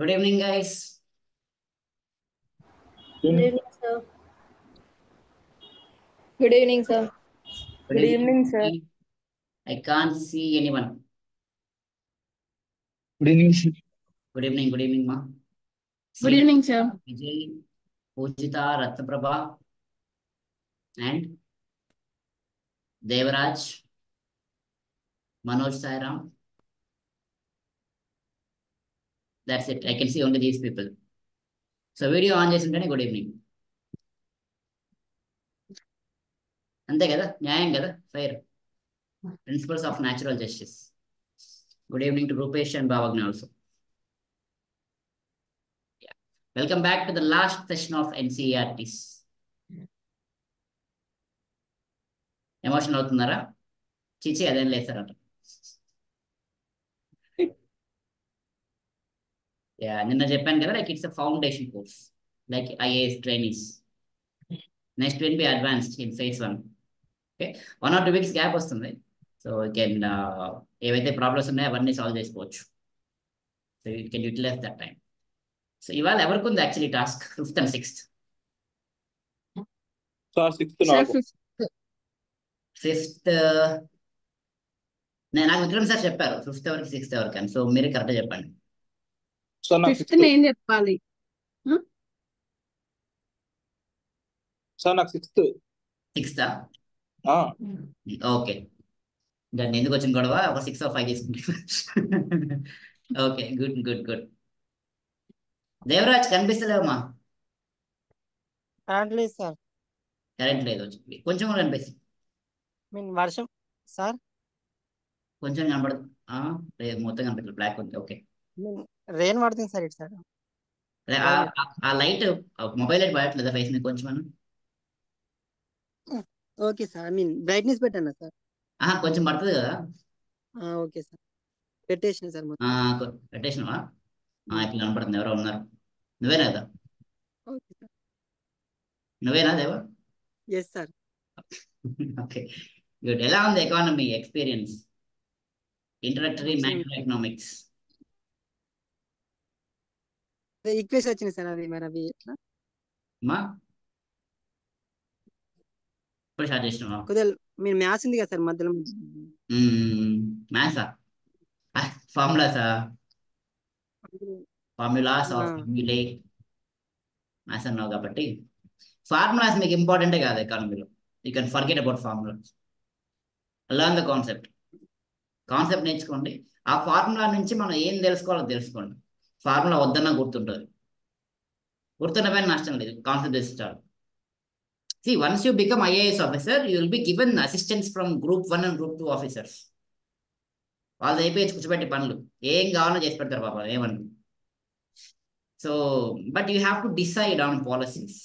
Good evening, guys. Good evening, sir. Good evening, sir. Good Good evening, sir. evening. I can't see anyone. Good evening, sir. Good evening, ma. Good evening, sir. Vijay, Pujita, Ratnaprabha, and Devaraj, Manoj Sairam. That's it. I can see only these people. So video on చేస్తుంటేనే good evening. అంతే కదా, న్యాయం కదా, fire. Principles of natural justice. Good evening to Rupesh and Bhavagna also. Yeah. Welcome back to the last session of NCERTs. Emotional అవుతున్నారా? చిచి అదేం లేదు sir అంట. నిన్న చెప్పాను కదా, like it's a foundation course like IAS trainees. Next will be advanced in phase 1. Okay, 1 or 2 weeks gap వస్తుంది. So can ఏవైతే ప్రాబ్లమ్స్ ఉన్నాయో అవన్నీ సాల్వ్ చేసుకోవచ్చు. So you can utilize that time. So ఇవాళ ఎవరికి ఉంది actually task 5th and 6th? Sir 6th Sir, నాకు. 5th నాకు విక్రమ్ సార్ చెప్పారు 5th ఎవరికి 6th ఎవరికి అని. సో మీరే కరెక్ట్గా చెప్పండి. సార్ నాకు 5th నేను చెప్పాలి. సార్ నాకు 6th. 6th ఆ ఓకే, దాన్ని ఎందుకు వచ్చిన గొడవ, ఒక 6 or 5 తీసుకుంటే. Okay, good good good. Devraj కనిపిస్తలేవమ్మా? కరెంట్ లేదు సార్. కరెంట్ లేదు, కొంచెం కూడా కనిపిస్తుంది. వర్షం సార్ కొంచెం కనపడదు. లేదు, మొత్తం కనపడలేదు, బ్లాక్ ఉంది. ఓకే, రెయిన్ పడుతుంది సార్ ఇటు సార్. ఆ లైట్ మొబైల్ లైట్ పడట్లేదా ఫేస్ మీద కొంచెం? ఓకే సార్, బ్రైట్నెస్ పెట్టాను సార్. కొంచెం పడుతుంది కదా. ఓకే సార్, పెట్టేసిన సార్ మొత్తం. పెట్టేసినవా? ఇప్పుడు కనపడుతుంది, ఎవరో ఉన్నారు. నువ్వేనా కదా? Okay sir. నువ్వేనా Deva? Yes sir. Okay, good. ఎలా ఉంది ఎకానమీ ఎక్స్పీరియన్స్? ఇంట్రడక్టరీ మంచిగా మ్యాక్రో ఎకనామిక్స్ ఈక్వేషన్ వచ్చింది సార్, అది మరి అవి ఎట్లా అమ్మా ఇప్పుడు స్టార్ట్ చేసినావా? కొద్దిగా మీరు మ్యాథ్స్ ఉంది కదా సార్ మధ్యలో. మ్యాథ్సా? ఫార్ములాసా? ఫార్ములాస్ ఆఫ్ ఫార్ములే మ్యాథ్స్ అన్నావు కాబట్టి ఫార్ములాస్ మీకు ఇంపార్టెంటే కాదు ఎకానమీలో. You can forget about formulas. Learn the concept నేర్చుకోండి. ఆ ఫార్ములా నుంచి మనం ఏం తెలుసుకోవాలో తెలుసుకోండి. ఫార్ములా వద్దన్నా గుర్తుంటుంది, గుర్తున్న పైన నష్టం లేదు. కాన్సెప్ట్ తెలుసుకోవాలి. See, once you become IAS officer, you will be given assistance from group 1 and group 2 officers. వాళ్ళు అయిపోయి కూర్చోబెట్టి పనులు ఏం కావాలో చేసి పెడతారు పాప, ఏమని. So but you have to decide on policies.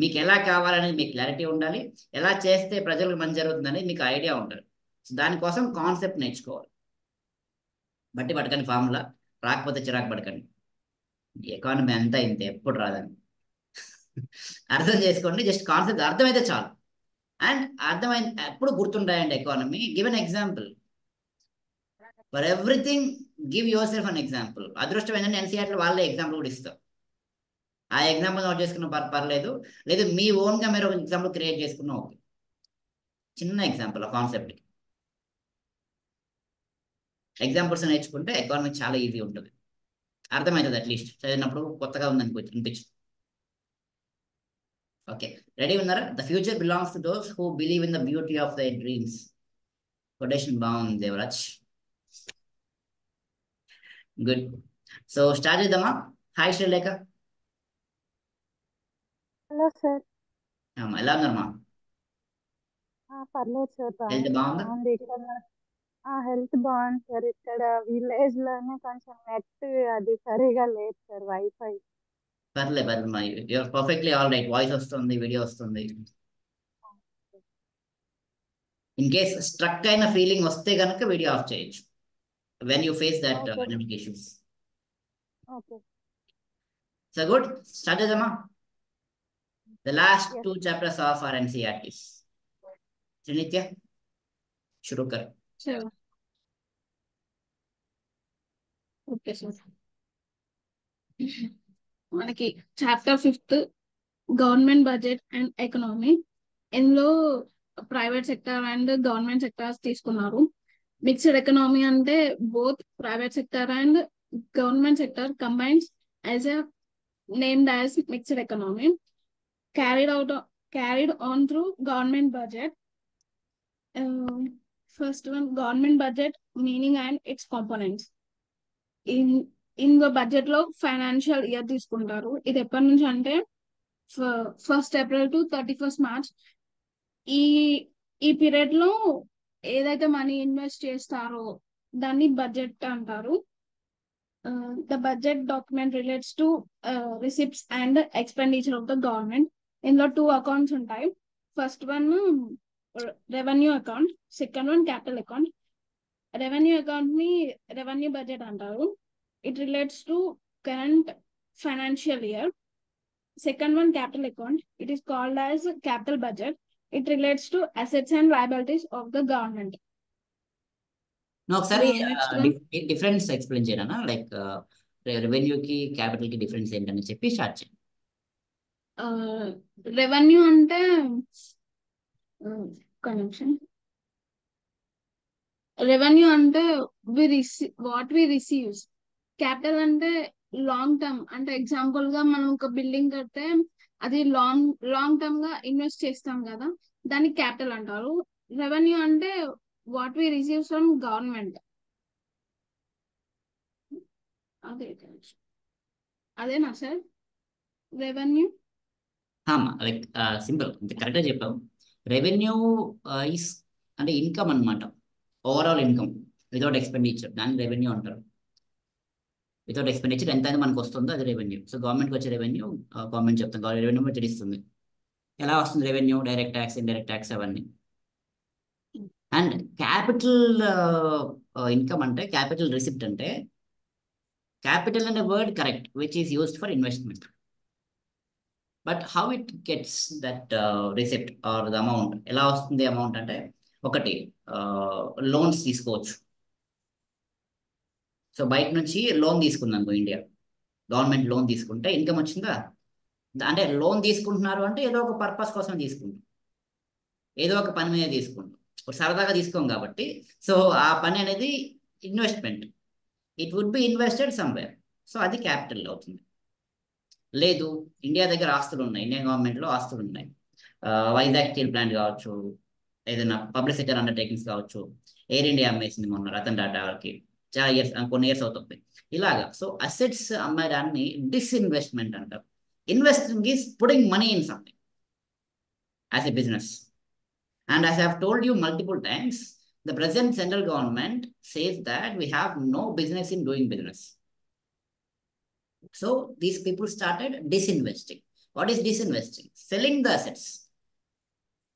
మీకు ఎలా కావాలనేది మీకు క్లారిటీ ఉండాలి. ఎలా చేస్తే ప్రజలకు మంచి జరుగుతుందని మీకు ఐడియా ఉంటుంది. సో దానికోసం కాన్సెప్ట్ నేర్చుకోవాలి. బట్టి పడకండి ఫార్ములా, రాకపోతే చిరాకు పడకండి. ఎకానమీ అంతా ఇంతే, ఎప్పుడు రాదని అర్థం చేసుకోండి. జస్ట్ కాన్సెప్ట్ అర్థమైతే చాలు. అండ్ అర్థమైన ఎప్పుడు గుర్తుంటాయండి economy. Give an example for everything. Give yourself an example. అదృష్టం ఏంటంటే ఎన్సీఆర్టీలో వాళ్ళే ఎగ్జాంపుల్ కూడా ఇస్తారు. ఆ ఎగ్జాంపుల్ నోట్ చేసుకున్న పర్లేదు, లేదు మీ ఓన్గా మీరు ఒక ఎగ్జాంపుల్ క్రియేట్ చేసుకున్నా ఓకే. చిన్న ఎగ్జాంపుల్ ఆ కాన్సెప్ట్. ఎగ్జాంపుల్స్ నేర్చుకుంటే ఎకానమీ చాలా ఈజీ ఉంటుంది, అర్థమవుతుంది. అట్లీస్ట్ చదివినప్పుడు కొత్తగా ఉందని అనిపించు. ఓకే, రెడీ ఉన్నారా? The future belongs to those who believe in the beauty of their dreams. Quotation బాగుంది దేవరాజ్, గుడ్. సో స్టార్ట్ చేద్దామా? హాయ్ శ్రీలేఖ. Hello sir. ఎలా ఉన్నారమ్మా? పర్లేదు సార్, హెల్త్ బాగుందా? బాగుంది. ఇక్కడ హెల్త్ బాగుంది సార్. ఇక్కడ విలేజ్ లోనే కొంచెం నెట్ అది సరిగా లేదు సార్, వైఫై. పర్లేదు you're perfectly all right. Voice వస్తుంది, వీడియో వస్తుంది. ఇన్ కేస్ స్ట్రక్ అయిన ఫీలింగ్ వస్తే కనుక వీడియో ఆఫ్ చేయొచ్చు when you face that dynamic issues. Okay. So good, start చేద్దామా? The last 2 chapters of our NCERTs. Trinitya, शुरू कर. Okay sir. మనకి chapter 5 government budget and economy. ఇందులో private sector and government sectors తీసుకున్నారు. Mixed economy అంటే both private sector and government sector combines as a named as mixed economy, carried on through government budget. First one, government budget meaning and its components. In the budget లో financial year తీసుకుంటారు. ఇది ఎప్పటి నుంచి అంటే 1st April to 31st March. ఈ ఈ period లో ఏదైతే మనీ ఇన్వెస్ట్ చేస్తారో దాన్ని బడ్జెట్ అంటారు. The budget document relates to receipts and expenditure of the government. ఇందులో 2 అకౌంట్స్ ఉంటాయి. First one revenue account, second one capital account. Revenue account ని రెవెన్యూ బడ్జెట్ అంటారు. It relates to current financial year. Second one capital account, it is called as capital budget. It relates to assets and liabilities of the government. ఒకసారి next one difference explain చేయనా, like రెవెన్యూకి క్యాపిటల్కి difference ఏంటని చెప్పి start చేయండి. Revenue అంటే connection revenue అంటే what we receives. Capital అంటే long term, అంటే ఎగ్జాంపుల్ గా మనం ఒక బిల్డింగ్ కడితే అది లాంగ్ టర్మ్ గా ఇన్వెస్ట్ చేస్తాం కదా, దాన్ని క్యాపిటల్ అంటారు. రెవెన్యూ అంటే what we receive from government. అదేనా సార్ రెవెన్యూ? లైక్ సింపుల్, కరెక్ట్గా చెప్పావు. రెవెన్యూ ఈస్ అంటే ఇన్కమ్ అనమాట, ఓవరాల్ ఇన్కమ్ వితౌట్ ఎక్స్పెండిచర్, దాన్ని రెవెన్యూ అంటారు. వితౌట్ ఎక్స్పెండిచర్ ఎంత అయితే మనకు వస్తుందో అది రెవెన్యూ. సో గవర్నమెంట్కి వచ్చే రెవెన్యూ గవర్నమెంట్ చెప్తాం, రెవెన్యూ తెలుస్తుంది. ఎలా వస్తుంది revenue? Direct tax, indirect tax అవన్నీ. అండ్ క్యాపిటల్ ఇన్కమ్ అంటే, క్యాపిటల్ రిసిప్ట్ అంటే, క్యాపిటల్ అనే word correct which is used for investment. But how it gets that receipt or the amount? ఎలా వస్తుంది అమౌంట్ అంటే, ఒకటి లోన్స్ తీసుకోవచ్చు. సో బయట నుంచి లోన్ తీసుకుందాం, ఇండియా గవర్నమెంట్ లోన్ తీసుకుంటే ఇన్కమ్ వచ్చిందా? అంటే లోన్ తీసుకుంటున్నారు అంటే ఏదో ఒక పర్పస్ కోసం తీసుకుంటాం, ఏదో ఒక పని మీద తీసుకుంటాం, సరదాగా తీసుకోం కాబట్టి. సో ఆ పని అనేది investment, it would be invested somewhere. So అది క్యాపిటల్ అవుతుంది. లేదు, ఇండియా దగ్గర ఆస్తులు ఉన్నాయి, ఇండియన్ గవర్నమెంట్లో ఆస్తులు ఉన్నాయి, వైజాగ్ స్టీల్ ప్లాంట్ కావచ్చు, ఏదైనా పబ్లిక్ సెక్టర్ అండర్టేకింగ్స్ కావచ్చు, ఎయిర్ ఇండియా అమ్మేసింది మొన్న రతన్ టాటాకి, చాలా ఇయర్స్, కొన్ని ఇయర్స్ అవుతుంది ఇలాగా. సో అసెట్స్ అమ్మేదాన్ని డిస్ఇన్వెస్ట్మెంట్ అంటారు. Investing is putting money in something as a business. And as I have told you multiple times, the present central government says that we have no business in doing business. So these people started disinvesting. What is disinvesting? Selling the assets.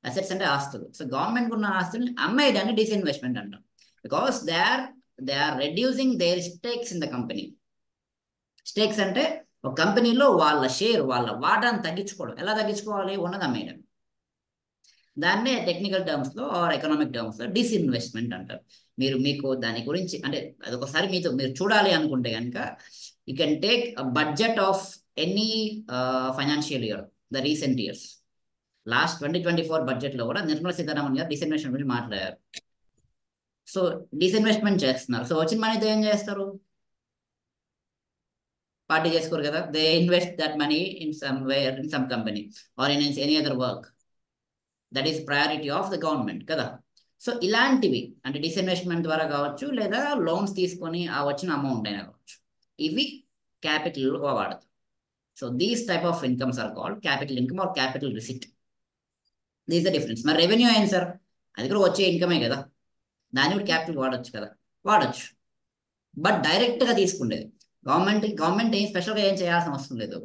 Assets and ఆస్తులు. So government ఉన్న ఆస్తుల్ని అమ్మేయడాన్ని disinvestment అంటాం. Because they are reducing their stakes in the company. Stakes అంటే ఒక కంపెనీలో వాళ్ళ share, వాళ్ళ వాటాను తగ్గించుకోవడం. ఎలా తగ్గించుకోవాలి? ఉన్నది అమ్మేయడం. దాన్నే టెక్నికల్ టర్మ్స్లో ఆర్ ఎకనామిక్ టర్మ్స్లో డిస్ఇన్వెస్ట్మెంట్ అంటారు. మీకు దాని గురించి అంటే అదొకసారి మీరు చూడాలి అనుకుంటే కనుక, you can take budget of any financial year, the recent years. Last 2024 బడ్జెట్లో కూడా నిర్మలా సీతారామన్ గారు డిస్ఇన్వెస్ట్మెంట్ గురించి మాట్లాడారు. సో డిస్ఇన్వెస్ట్మెంట్ చేస్తున్నారు. సో వచ్చిన మనీతో ఏం చేస్తారు? పార్టీ చేసుకోరు కదా. They invest that money in some company or in any other work. That is priority of the government కదా. సో ఇలాంటివి అంటే డిస్ఇన్వెస్ట్మెంట్ ద్వారా కావచ్చు, లేదా లోన్స్ తీసుకొని ఆ వచ్చిన అమౌంట్ అయినా కావచ్చు, ఇవి క్యాపిటల్ వాడతారు. So these type of incomes are called capital income or capital receipt. These the difference. మరి రెవెన్యూ అయింది సార్, అది కూడా వచ్చే ఇన్కమే కదా, దాన్ని కూడా క్యాపిటల్ వాడచ్చు కదా. వాడచ్చు, బట్ డైరెక్ట్గా తీసుకుండేది గవర్నమెంట్ ఏం స్పెషల్గా ఏం చేయాల్సిన అవసరం లేదు,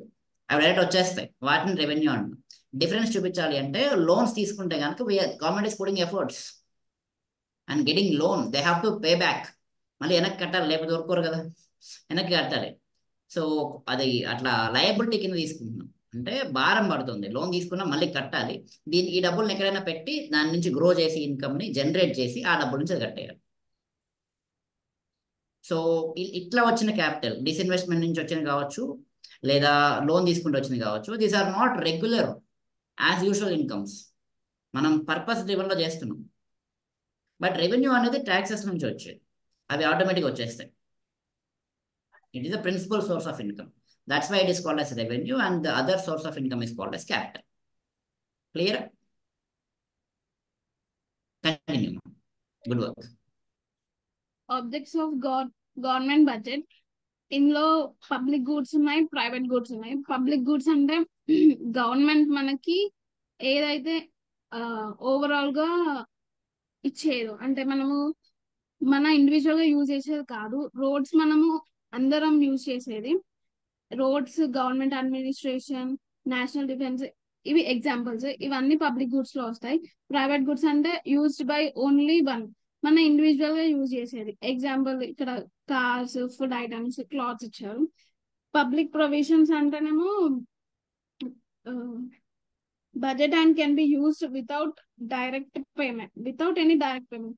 అవి డైరెక్ట్ వచ్చేస్తాయి. వాటిని రెవెన్యూ అంటాం. డిఫరెన్స్ చూపించాలి అంటే, లోన్స్ తీసుకుంటే కనుక government is putting efforts and getting loan. They have to pay back. మళ్ళీ వెనక్కి కట్టాలి, లేకపోతే దొరుకోరు కదా, వెనక్కి కట్టాలి. సో అది అట్లా లయబిలిటీ కింద తీసుకుంటున్నాం, అంటే భారం పడుతుంది. లోన్ తీసుకున్నా మళ్ళీ కట్టాలి. ఈ డబ్బులను ఎక్కడైనా పెట్టి దాని నుంచి గ్రో చేసి ఇన్కమ్ని జనరేట్ చేసి ఆ డబ్బుల నుంచి అది కట్టేయాలి. సో ఇట్లా వచ్చిన క్యాపిటల్ డిస్ఇన్వెస్ట్మెంట్ నుంచి వచ్చిన కావచ్చు, లేదా లోన్ తీసుకుంటూ వచ్చింది కావచ్చు. These are not regular as usual incomes. మనం పర్పస్ డ్రివెన్లో చేస్తున్నాం. బట్ రెవెన్యూ అనేది ట్యాక్సెస్ నుంచి వచ్చేది, అవి ఆటోమేటిక్గా వచ్చేస్తాయి. It is the principal source of income. That's why it is called as revenue and the other source of income is called as capital. Clear? Continue. Good work. Objects of government budget. ఇందులో public goods ఉన్నాయి, private goods ఉన్నాయి. Public goods అంటే government మనకి ఏదైతే overall గా ఇచ్చేది, అంటే మనము మన ఇండివిజువల్ గా యూజ్ చేసేది కాదు. రోడ్స్ మనము అందరం యూజ్ చేసేది. Roads, government administration, national defence, ఇవి ఎగ్జాంపుల్స్. ఇవన్నీ పబ్లిక్ గూడ్స్ లో వస్తాయి. ప్రైవేట్ గూడ్స్ అంటే యూజ్డ్ బై ఓన్లీ వన్, మన ఇండివిజువల్ గా యూజ్ చేసేది. ఎగ్జాంపుల్ ఇక్కడ కార్స్, ఫుడ్ ఐటమ్స్, క్లాత్స్ ఇచ్చారు. పబ్లిక్ ప్రొవిజన్స్ అంటేనేమో budget and can be used without direct payment, without any direct payment.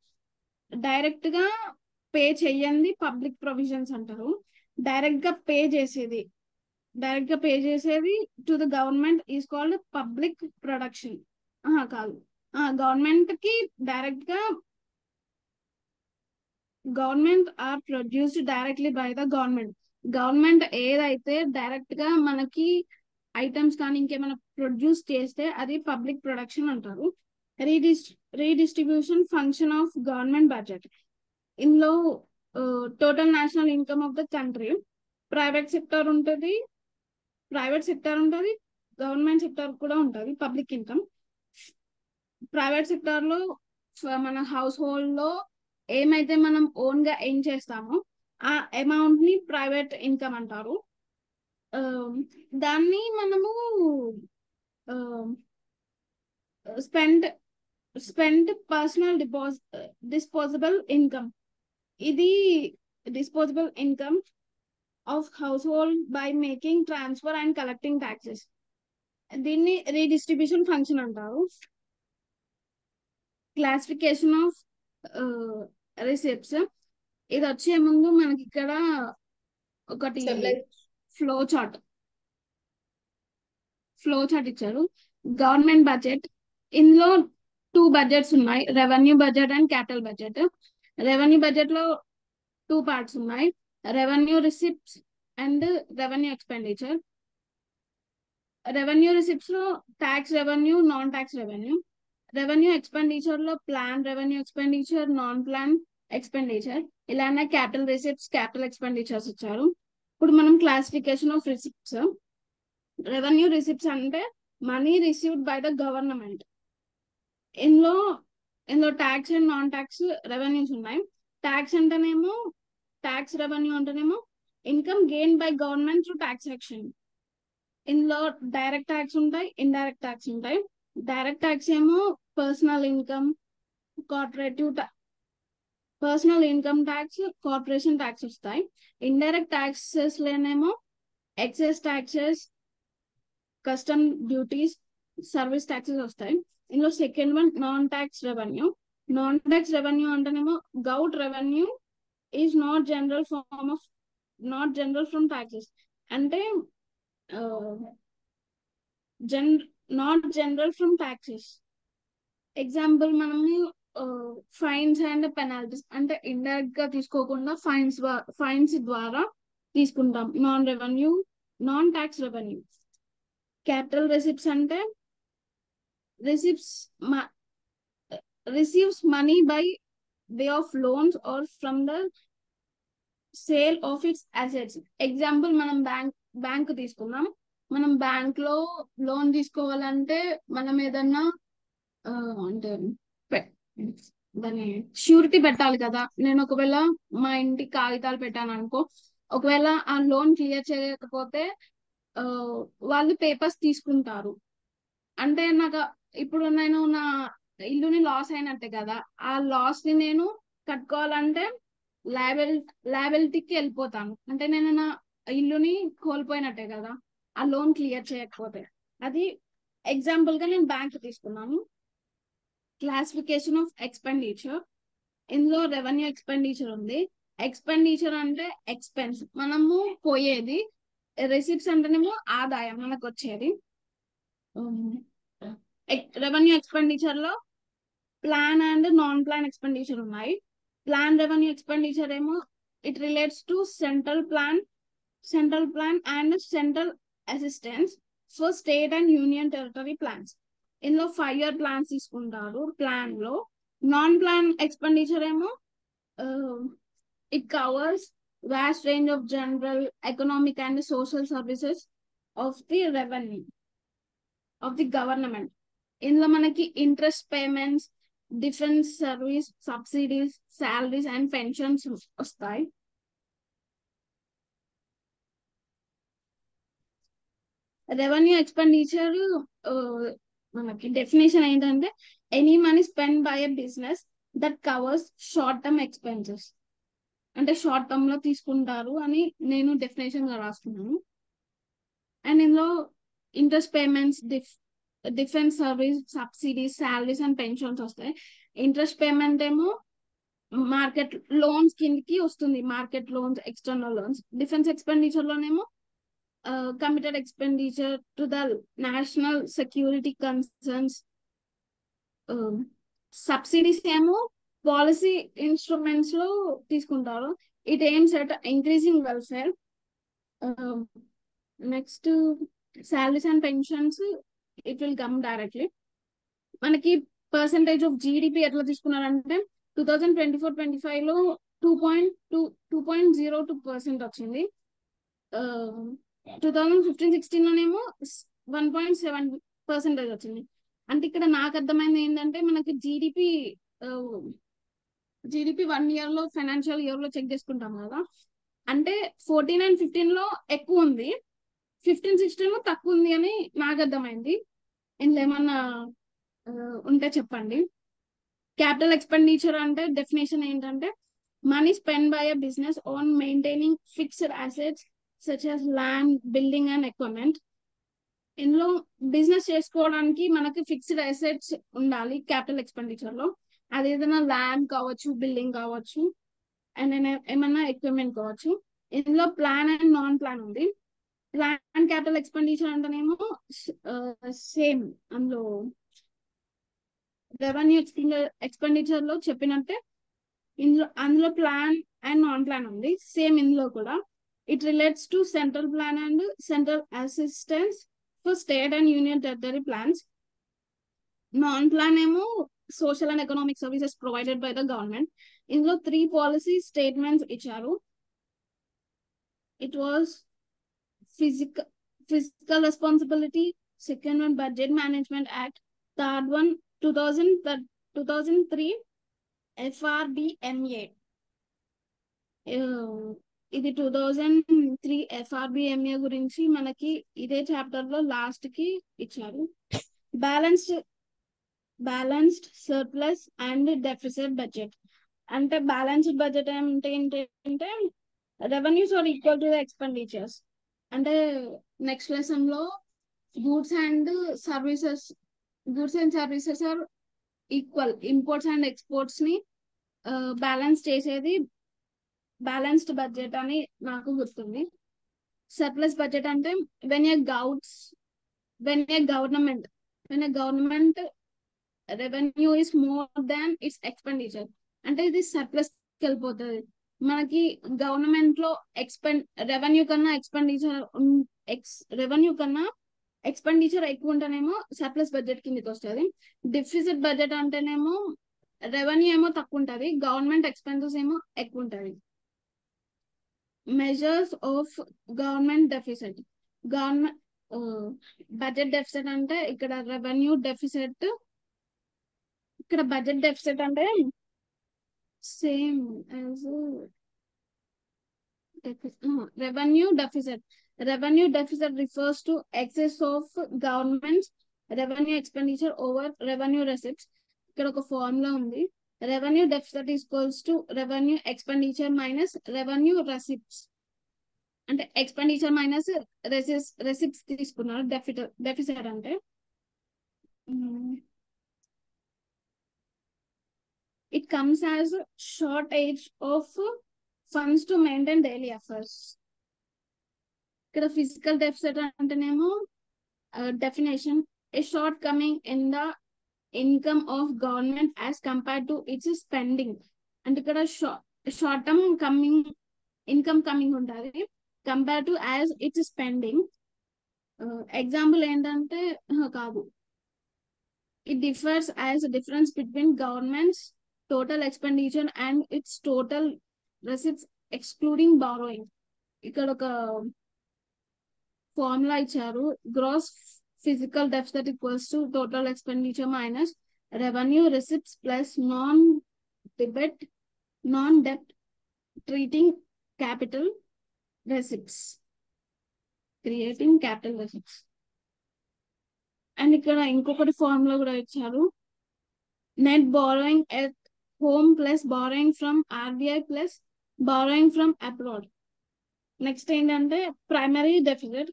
Direct గా పే చెయ్యండి పబ్లిక్ ప్రొవిజన్స్ అంటారు. డైరెక్ట్ గా పే చేసేది to the government is called public production. కాదు, government కి direct గా, government are produced directly by the government. Government ఏదైతే direct గా మనకి ఐటమ్స్ కానీ ఇంకేమైనా ప్రొడ్యూస్ చేస్తే అది పబ్లిక్ ప్రొడక్షన్ అంటారు. Redistribution function of government budget. ఇందులో total national income of the country, private sector ఉంటుంది, గవర్నమెంట్ సెక్టర్ కూడా ఉంటుంది. పబ్లిక్ ఇన్కమ్ ప్రైవేట్ సెక్టర్ లో మన హౌస్ హోల్డ్ లో ఏమైతే మనం ఓన్ గా ఎర్న్ చేస్తామో ఆ అమౌంట్ ని ప్రైవేట్ ఇన్కమ్ అంటారు. దాన్ని మనము స్పెండ్ పర్సనల్ డిస్పోజబుల్ ఇన్కమ్. ఇది disposable income of household by making transfer and collecting taxes. దీన్ని రీడిస్ట్రిబ్యూషన్ ఫంక్షన్ అంటారు. Classification of receipts. ఇది వచ్చే ముందు మనకి ఇక్కడ ఒకటి ఫ్లో చార్ట్ ఇచ్చారు. గవర్నమెంట్ బడ్జెట్, ఇందులో 2 బడ్జెట్స్ ఉన్నాయి, revenue budget and capital budget. Revenue budget లో 2 పార్ట్స్ ఉన్నాయి, revenue receipts and revenue expenditure. Revenue receipts లో tax revenue, non tax revenue. Revenue expenditure లో plan revenue expenditure, non plan expenditure. ఇలానే capital receipts, capital expenditures ఇచ్చారు. ఇప్పుడు మనం classification of receipts. Revenue receipts అంటే money received by the government. ఇందులో tax and non tax revenues ఉన్నాయి. Tax revenue అంటేనేమో income gain by government through taxation. ఇందులో direct tax ఉంటాయి, ఇండైరెక్ట్ ట్యాక్స్ ఉంటాయి. డైరెక్ట్ ట్యాక్స్ ఏమో personal income tax, corporation tax వస్తాయి. Indirect taxes లోనేమో excise taxes, custom duties, service taxes వస్తాయి. ఇందులో second one non tax revenue. Non tax revenue అంటేనేమో govt revenue is not general from taxes. అంటే not general from taxes. Example మనము fines and penalties అంటే indirect గా తీసుకోకుండా fines ద్వారా తీసుకుంటాం. Non tax revenue. Capital receipts అంటే receives money by way of loans or from the sale of its assets. Example మనం bank తీసుకున్నాం. మనం బ్యాంక్ లో లోన్ తీసుకోవాలంటే మనం ఏదన్నా అంటే దాన్ని ష్యూరిటీ పెట్టాలి కదా. నేను ఒకవేళ మా ఇంటి కాగితాలు పెట్టాను అనుకో, ఒకవేళ ఆ లోన్ క్లియర్ చేయకపోతే వాళ్ళు పేపర్స్ తీసుకుంటారు. అంటే నాకు ఇప్పుడు నేను నా ఇల్లుని లాస్ అయినట్టే కదా. ఆ లాస్ ని నేను కట్టుకోవాలంటే లయబిలిటీకి వెళ్ళిపోతాను. అంటే నేను నా ఇల్లుని కోల్పోయినట్టే కదా ఆ లోన్ క్లియర్ చేయకపోతే. అది ఎగ్జాంపుల్ గా నేను బ్యాంక్ తీసుకున్నాను. Classification of expenditure. ఇందులో రెవెన్యూ ఎక్స్పెండిచర్ ఉంది. ఎక్స్పెండిచర్ అంటే ఎక్స్పెన్స్, మనము పోయేది. రెసిప్ట్స్ అంటేనేమో ఆదాయం మనకు వచ్చేది. రెవెన్యూ ఎక్స్పెండిచర్ లో plan and non plan expenditure ఉన్నాయి. ప్లాన్ రెవెన్యూ ఎక్స్పెండిచర్ ఏమో it relates to central plan and central assistance for state and union territory plans. ఇందులో 5 year ప్లాన్స్ తీసుకుంటారు. ప్లాన్ లో నాన్ ప్లాన్ ఎక్స్పెండిచర్ ఏమో it covers vast range of general, economic and social services of the revenue of the government. ఇందులో మనకి interest payments, defence service, subsidies, salaries and pensions వస్తాయి. Revenue expenditure మనకి definition ఏంటంటే any money spend by a business that covers short term expenses. అంటే short term లో తీసుకుంటారు అని నేను డెఫినేషన్ గా రాస్తున్నాను. అండ్ ఇందులో interest payments, defence service, subsidies, salaries and pensions వస్తాయి. ఇంట్రెస్ట్ పేమెంట్ ఏమో మార్కెట్ లోన్స్ కిందకి వస్తుంది. Market loans, external loans. Defence expenditure లోనేమో committed expenditure to the national security concerns. Subsidies ఏమో పాలసీ ఇన్స్ట్రుమెంట్స్ లో తీసుకుంటారు. It AIIMS at increasing welfare. Next salaries and pensions it will come directly. మనకి percentage of GDP ఎట్లా తీసుకున్నారంటే 2024-25 లో 2.02% వచ్చింది. 2015-16 లోనేమో 1.7% వచ్చింది. అంటే ఇక్కడ నాకు అర్థమైంది ఏంటంటే మనకి జీడిపి 1 year లో ఫైనాన్షియల్ ఇయర్ లో చెక్ చేసుకుంటాం కదా, అంటే 14 and 15 లో ఎక్కువ ఉంది, 15-16 లో తక్కువ ఉంది అని నాకు అర్థమైంది. ఇందులో ఏమన్నా ఉంటే చెప్పండి. క్యాపిటల్ ఎక్స్పెండిచర్ అంటే డెఫినేషన్ ఏంటంటే money spend by a business on maintaining fixed assets such as land, building and equipment. ఇందులో బిజినెస్ చేసుకోవడానికి మనకి ఫిక్స్డ్ అసెట్స్ ఉండాలి క్యాపిటల్ ఎక్స్పెండిచర్ లో. అది ఏదైనా ల్యాండ్ కావచ్చు, బిల్డింగ్ కావచ్చు, అండ్ ఏమైనా ఎక్విప్మెంట్ కావచ్చు. ఇందులో ప్లాన్ అండ్ నాన్ ప్లాన్ ఉంది. ప్లాన్ క్యాపిటల్ ఎక్స్పెండిచర్ అంటేనేమో సేమ్ అందులో రెవెన్యూ ఎక్స్పెండిచర్ లో చెప్పినట్టే అందులో ప్లాన్ అండ్ నాన్ ప్లాన్ ఉంది. సేమ్ ఇందులో కూడా it relates to central plan and central assistance for state and union territory plans. Non plan ఏమో social and economic services provided by the government. ఇందులో 3 policy statements ఇచ్చారు. It was fiscal responsibility, second one budget management act, third one 2003 FRBMA. ఇది 2003 FRBMA గురించి మనకి ఇదే chapter లో last కి ఇచ్చారు. Balanced surplus and deficit budget. అంటే బ్యాలెన్స్డ్ బడ్జెట్ అంటే ఏంటంటే revenues are equal to the expenditures. అంటే నెక్స్ట్ లెసన్ లో goods and services are equal. Imports and exports ని బ్యాలెన్స్ చేసేది బ్యాలెన్స్డ్ బడ్జెట్ అని నాకు గుర్తుంది. సర్ప్లస్ బడ్జెట్ అంటే when a government revenue is more than its expenditure, అంటే ఇది సర్ప్లస్ కి వెళ్ళిపోతుంది. మనకి గవర్నమెంట్ లో రెవెన్యూ కన్నా ఎక్స్పెండిచర్ ఎక్కువ ఉంటేనేమో సర్ప్లస్ బడ్జెట్ కిందకి వస్తుంది. డెఫిసిట్ బడ్జెట్ అంటేనేమో రెవెన్యూ ఏమో తక్కువ ఉంటది, గవర్నమెంట్ ఎక్స్పెన్సెస్ ఏమో ఎక్కువ ఉంటది. Measures of government deficit. Budget deficit అంటే ఇక్కడ రెవెన్యూ డెఫిసిట్, ఇక్కడ బడ్జెట్ డెఫిసిట్ అంటే same as revenue deficit. Revenue deficit refers to excess of government revenue expenditure over revenue receipts. ఇక్కడ ఒక ఫార్ములా ఉంది. Revenue deficit equals to revenue expenditure minus revenue receipts. అంటే expenditure minus receipts తీసుకున్నారు deficit అంటే. It comes as shortage of funds to maintain daily affairs. ఇక్కడ physical deficit అంటేనేమో definition a shortcoming in the income of government as compared to its spending. అంటే ఇక్కడ short term coming income coming ఉంటుంది compare to as its spending. Example ఏంటంటే కాదు, it differs as a difference between government's total expenditure and its total receipts excluding borrowing. ఇక్కడ ఒక formula ఇచ్చారు, gross physical deficit equals to total expenditure minus revenue receipts plus non డెప్ట్ treating capital receipts creating capital receipts. And ఇక్కడ ఇంకొకటి formula కూడా ఇచ్చారు, net borrowing at home plus borrowing from RBI plus borrowing from abroad. Next ఏంటంటే primary deficit.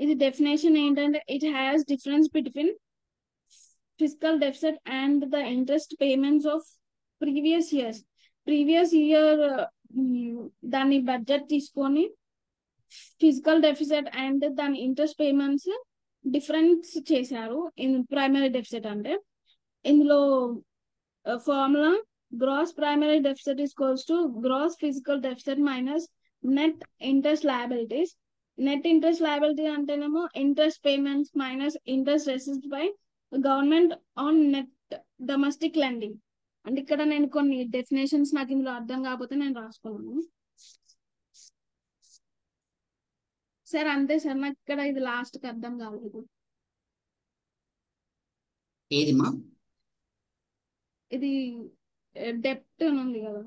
ఇది definition ఏంటంటే it has difference between physical deficit and the interest payments of previous years. Previous year దాని budget తీసుకొని physical deficit and దాని interest payments difference చేశారు in primary deficit. అంటే ఇందులో formula gross primary deficit equals to gross physical deficit minus net interest liabilities. Net interest liability అంటేనేమో interest payments minus interest receipt by government on net domestic lending. అంటే ఇక్కడ నేను కొన్ని definitions నాకు ఇందులో అర్థం కాకపోతే నేను రాసుకున్నాను సార్. అంతే సార్, నాకు ఇక్కడ ఇది లాస్ట్ కి అర్థం కాలేదు. ఏదిమా? ఇది డెప్ట్ ఉంది కదా,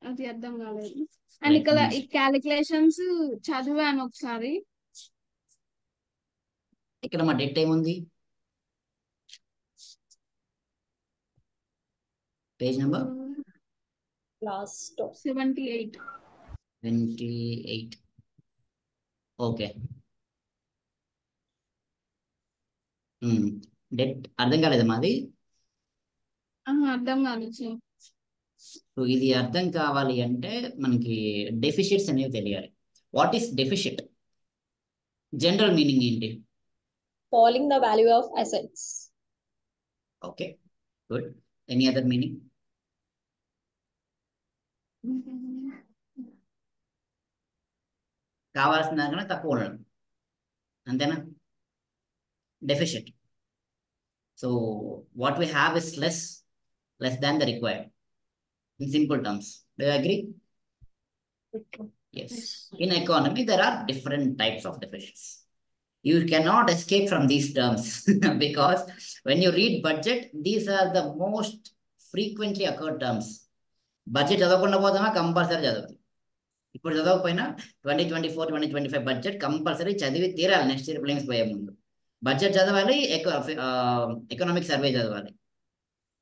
అది అర్థం కాలేదు. అండ్ ఇక్కడ ఈ క్యాలిక్యులేషన్స్ చదివాను ఒకసారి. ఇక్కడ మా డెట్ ఏముంది? Page number last 78. 28. Okay. Debt అర్థం కాలేదమ్మా అది? అర్థం కాలేదు సార్. సో ఇది అర్థం కావాలి అంటే మనకి డెఫిషిట్స్ అనేవి తెలియాలి. What is deficit? General meaning ఏంటి? falling the value of assets. Okay, good. Any other meaning? కావాల్సిన దానికన్నా తక్కువ ఉండడం, అంతేనా? Deficit. So what we have is less than the required, in simple terms. Do you agree? Yes. In economy there are different types of deficits. You cannot escape from these terms because when you read budget, these are the most frequently occurred terms. Budget చదవకుండా పోతామా? Compulsory చదవాలి. ఇప్పుడు చదవకపోయినా 2024-2025 budget compulsory చదివి తీరాలి. Next year planes పోయే ముందు budget చదవాలి, economic survey చదవాలి.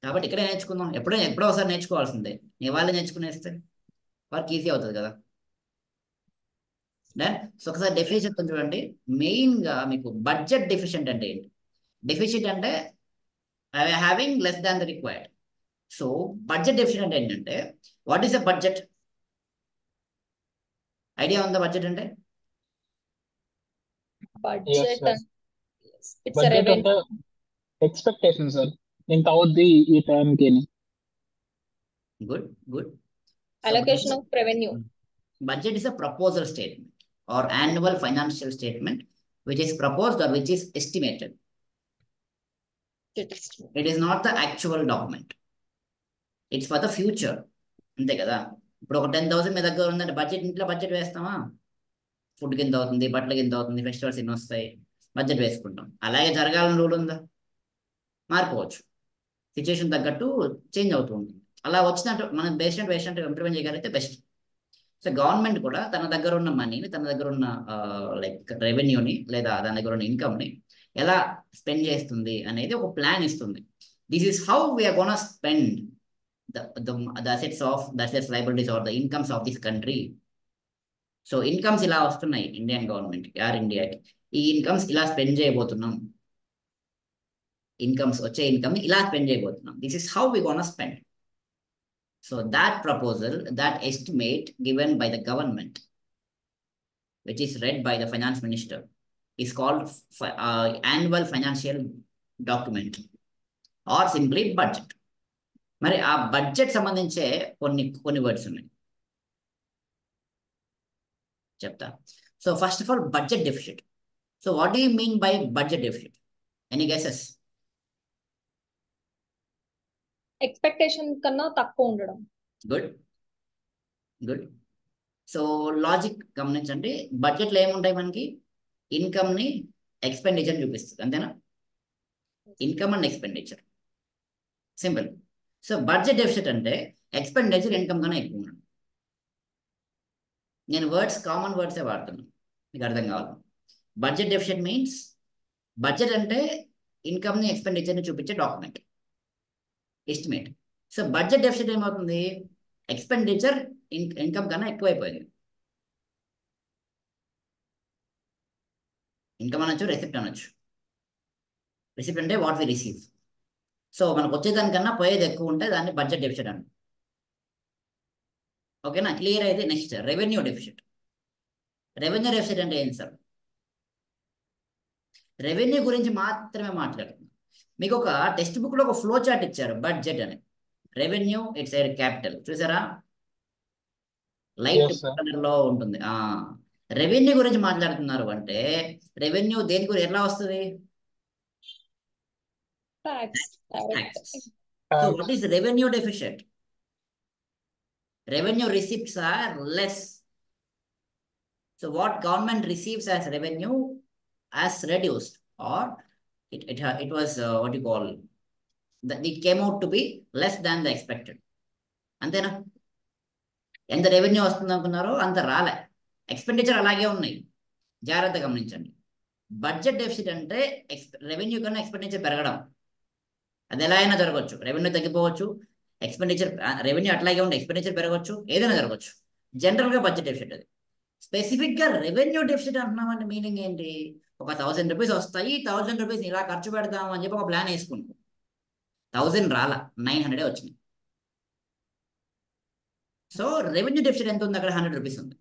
కాబట్టి ఇక్కడే నేర్చుకుందాం. ఎప్పుడో ఒకసారి నేర్చుకోవాల్సిందే. నీ వాళ్ళే నేర్చుకునేస్తే వర్క్ ఈజీ అవుతుంది కదా. దెన్ సో ఒకసారి డెఫిషిట్ చూడండి. మెయిన్గా మీకు బడ్జెట్ డెఫిషియెంట్ అంటే ఏంటి? డెఫిషిట్ అంటే having less than the required. So budget deficient ఏంటంటే what is a budget? Idea ఉందా బడ్జెట్ అంటే? Budget sir. and it's a budget revenue. అంటే ఎక్స్పెక్టేషన్ సార్, ఇంత అవుద్ది ఈ టైంకి. Good. Allocation of revenue. Budget is a proposal statement or annual financial statement which is proposed or which is estimated. It is not the actual document. It's for the future. అంతే కదా. ఇప్పుడు ఒక 10,000 మీ దగ్గర ఉందంటే బడ్జెట్, ఇంట్లో budget వేస్తామా? Food కింద అవుతుంది, బట్టల కింద అవుతుంది, ఫెస్టివల్స్ ఎన్ని వస్తాయి, బడ్జెట్ వేసుకుంటాం. అలాగే జరగాలని రూల్ ఉందా? మారిపోవచ్చు, సిచ్యువేషన్ తగ్గట్టు చేంజ్ అవుతూ ఉంటుంది. అలా వచ్చినట్టు మనం పేషెంట్ ఇంప్లిమెంట్ చేయగలిగితే బెస్ట్. సో గవర్నమెంట్ కూడా తన దగ్గర ఉన్న మనీని, తన దగ్గర ఉన్న లైక్ రెవెన్యూని లేదా తన దగ్గర ఉన్న ఇన్కమ్ని ఎలా స్పెండ్ చేస్తుంది అనేది ఒక ప్లాన్ ఇస్తుంది. This is how we're gonna spend the assets liabilities or the incomes of this country. So incomes ఇలా వస్తున్నాయి ఇండియన్ గవర్నమెంట్ ఇండియాకి. ఈ ఇన్కమ్స్ ఇలా స్పెండ్ చేయబోతున్నాం. ఇన్కమ్స్ వచ్చే ఇన్కమ్ ఇలా స్పెండ్ చేయబోతున్నాం. This is how we gonna spend. So that proposal, that estimate given by the government which is read by the finance minister, is called annual financial document or simply budget. మరి ఆ budget సంబంధించే కొన్ని words ఉన్నాయి చెప్తా. So first of all budget deficit. So what do you mean by budget deficit? Any guesses? Expectation కన్నా తక్కువ ఉండడం. Good good. So logic గమనించండి, బడ్జెట్లో ఏముంటాయి మనకి? ఇన్కమ్ని ఎక్స్పెండిచర్ చూపిస్తుంది, అంతేనా? Income and expenditure, simple. So budget deficit అంటే ఎక్స్పెండిచర్ ఇన్కమ్ కన్నా ఎక్కువ ఉండడం. నేను కామన్ వర్డ్సే వాడుతున్నాను, మీకు అర్థం కావాలి. బడ్జెట్ డెఫిసిట్ మీన్స్, బడ్జెట్ అంటే ఇన్కమ్ని ఎక్స్పెండిచర్ని చూపించే document, estimate. So budget deficit ఏమవుతుంది? ఎక్స్పెండిచర్ ఇన్కమ్ కన్నా ఎక్కువైపోయింది. ఇన్కమ్ అనొచ్చు, రెసిప్ట్ అనొచ్చు. రెసిప్ట్ అంటే వాట్ వి రిసీవ్. సో మనకు వచ్చేదానికన్నా పోయేది ఎక్కువ ఉంటే దాన్ని బడ్జెట్ డెఫిసిట్ అంటారు. ఓకేనా? క్లియర్ అయితే next revenue deficit. Revenue deficit అంటే ఏంటి సార్? రెవెన్యూ గురించి మాత్రమే మాట్లాడుతున్నాం. మీకు ఒక టెక్స్ట్ బుక్లో ఒక ఫ్లో చార్ట్ ఇచ్చారు, బడ్జెట్ అని. రెవెన్యూ ఇట్స్ ఏ క్యాపిటల్, చూసారా? Light Yes, sir. కలర్ లో ఉంటుంది. రెవెన్యూ గురించి మాట్లాడుతున్నారు అంటే రెవెన్యూ దేని గురించి ఎట్లా వస్తుంది? Tax. Taxes. So what is revenue deficit? Revenue receipts are less. So what government receives as revenue has reduced, or it was what you call, it came out to be less than the expected. అంతేనా? ఎంత revenue వస్తుంది అనుకున్నారో అంత రాలే, expenditure అలాగే ఉన్నాయి. జాగ్రత్తగా గమనించండి. బడ్జెట్ డెఫిసిట్ అంటే రెవెన్యూ కన్నా ఎక్స్పెండిచర్ పెరగడం. అది ఎలా అయినా జరగవచ్చు, రెవెన్యూ తగ్గిపోవచ్చు, ఎక్స్పెండిచర్ రెవెన్యూ అట్లాగే ఉండి ఎక్స్పెండిచర్ పెరగవచ్చు, ఏదైనా జరగవచ్చు. జనరల్గా బడ్జెట్ డెఫిసిట్ అది. స్పెసిఫిక్గా రెవెన్యూ డెఫిసిట్ అంటున్నామంటే మీనింగ్ ఏంటి? ఒక 1000 రూపీస్ వస్తాయి, 1000 రూపీస్ ఇలా ఖర్చు పెడతాము అని చెప్పి ఒక ప్లాన్ వేసుకుంటాం. 1000 రాలా, 900 వచ్చింది. సో రెవెన్యూ డెఫిసిట్ ఎంత ఉంది? అక్కడ 100 రూపీస్ ఉంది.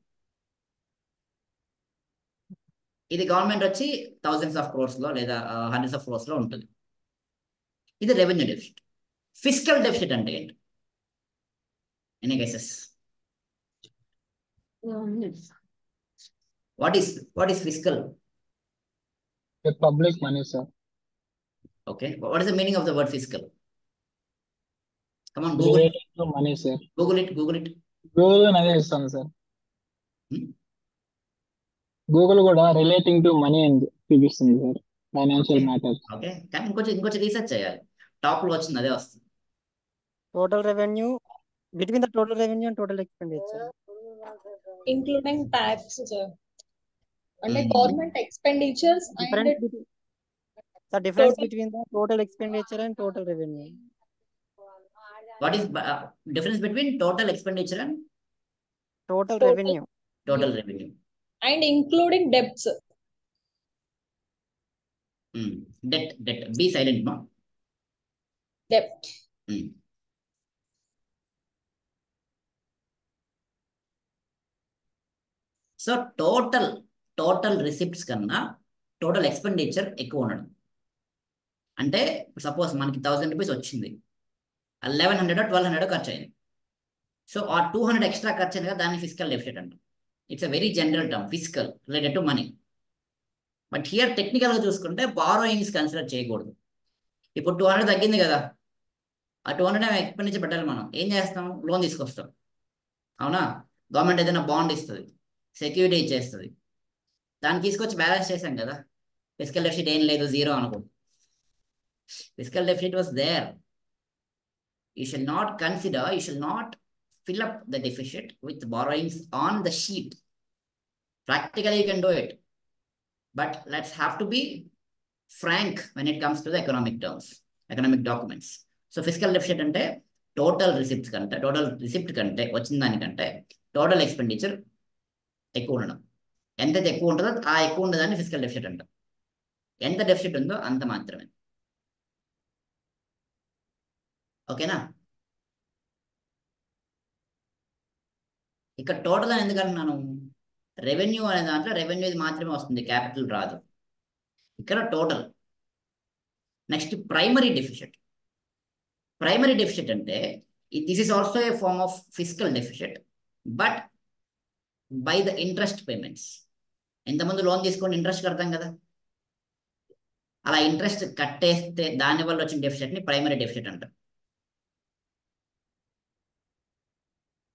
ఇది గవర్నమెంట్ వచ్చి థౌజండ్స్ ఆఫ్ క్రోర్స్లో లేదా హండ్రెడ్స్ ఆఫ్ క్రోర్స్లో ఉంటుంది. ఇది రెవెన్యూ డెఫిసిట్. ఫిస్కల్ డెఫిసిట్ అంటే ఏంటి? Any guesses? What is fiscal? The public money, sir. Okay, what is the meaning of the word fiscal? Come on, Google it. Related to money, sir. Google it. Google అదే ఇస్తాను sir. Google కూడా relating to money అని చూపిస్తుంది sir, financial matters. Okay, కానీ ఇంకొంచెం research చేయాలి. Top లో వచ్చింది అదే వస్తుంది. Total revenue between the total revenue and total expenditure. Including tax, sir. అంటే government expenditures and Difference Total- between the total expenditure and total revenue. What is difference between total expenditure and Total Total- revenue. total revenue? And including debts. Debt. Be silent, ma. డెబ్ట్. So total receipts కన్నా total expenditure ఎక్కువ ఉండడం. అంటే suppose మనకి 1000 rupees వచ్చింది, 1100 1200 ఖర్చు అయింది. So ఆ 200 ఎక్స్ట్రా ఖర్చు అయింది కదా, దాన్ని ఫిస్కల్ డెఫిసిట్ అంటాం. It's a very general term, fiscal related to money. But here టెక్నికల్గా చూసుకుంటే బారోయింగ్స్ కన్సిడర్ చేయకూడదు. ఇప్పుడు 200 తగ్గింది కదా, ఆ 200 ఎక్స్పెండిచర్ పెట్టాలి. మనం ఏం చేస్తాం? లోన్ తీసుకొస్తాం, అవునా? గవర్నమెంట్ ఏదైనా బాండ్ ఇస్తుంది, సెక్యూరిటీ ఇచ్చేస్తుంది, దాన్ని తీసుకొచ్చి బ్యాలెన్స్ చేశాం కదా. ఫిస్కల్ డెఫిసిట్ ఏం లేదు, జీరో అనుకోండి. Fiscal deficit was there. You shall not fill up the deficit with borrowings on the sheet. Practically you can do it, but let's have to be frank when it comes to the economic terms, economic documents. So fiscal deficit ante total receipt కంటే వచ్చిన దానికంటే total expenditure ఎక్కువ ఉండడం. ఎంత ఎక్కువ ఉంటుందో ఆ ఎక్కువ ఉండదాన్ని ఫిస్కల్ డెఫిసిట్ అంటాం. ఎంత డెఫిసిట్ ఉందో అంత మాత్రమే. ఓకేనా? ఇక్కడ టోటల్ అని ఎందుకు అంటున్నాను? రెవెన్యూ అనే దాంట్లో రెవెన్యూ మాత్రమే వస్తుంది, క్యాపిటల్ రాదు. ఇక్కడ total. Next primary deficit. Primary deficit అంటే this is also a form of physical deficit, but by the interest payments. ఎంతమంది లోన్ తీసుకొని ఇంట్రెస్ట్ కడతాం కదా, అలా ఇంట్రెస్ట్ కట్టేస్తే దానివల్ల వచ్చిన డెఫిషిట్ని ప్రైమరీ డెఫిషిట్ అంటారు.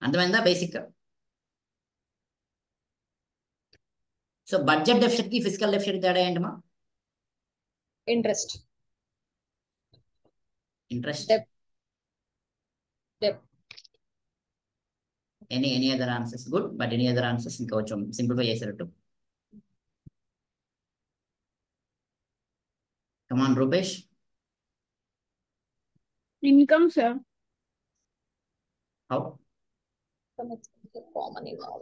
అర్థమైందా బేసిక్? సో బడ్జెట్ డెఫిషిట్ కి ఫిజికల్ డెఫిషిట్ తేడా ఏంటమ్మా? Interest. Interest. Debt. Debt. Any other answers? Good, but any other answers ఇంకా కొంచెం సింప్లిఫై చేసేటట్టు. Come on Rupesh. Income sir. How? Common in all.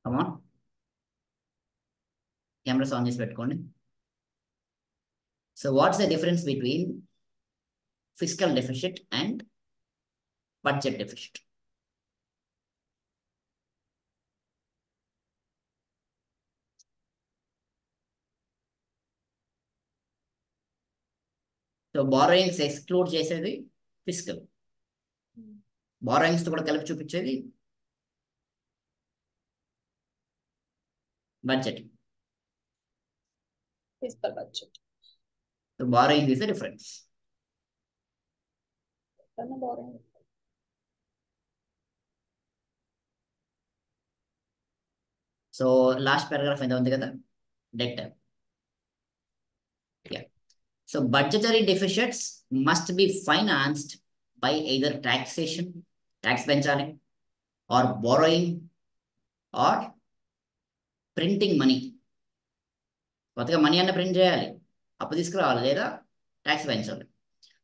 Come on, cameras on చేసి పెట్టుకోండి. So what's the difference between physical deficit and budget deficit? So borrowings exclude చేసేది physical, borrowings కూడా కలిపి చూపించేది budget. Fiscal budget. So borrowing is the difference. Borrowing. So last paragraph ఎంత ఉంది కదా, debt. So budgetary deficits must be financed by either taxation, tax పెంచాలి, or borrowing, or printing money. కొత్తగా money అన్న print చేయాలి, అప్పు తీసుకురావాలి, లేదా ట్యాక్స్ పెంచాలి.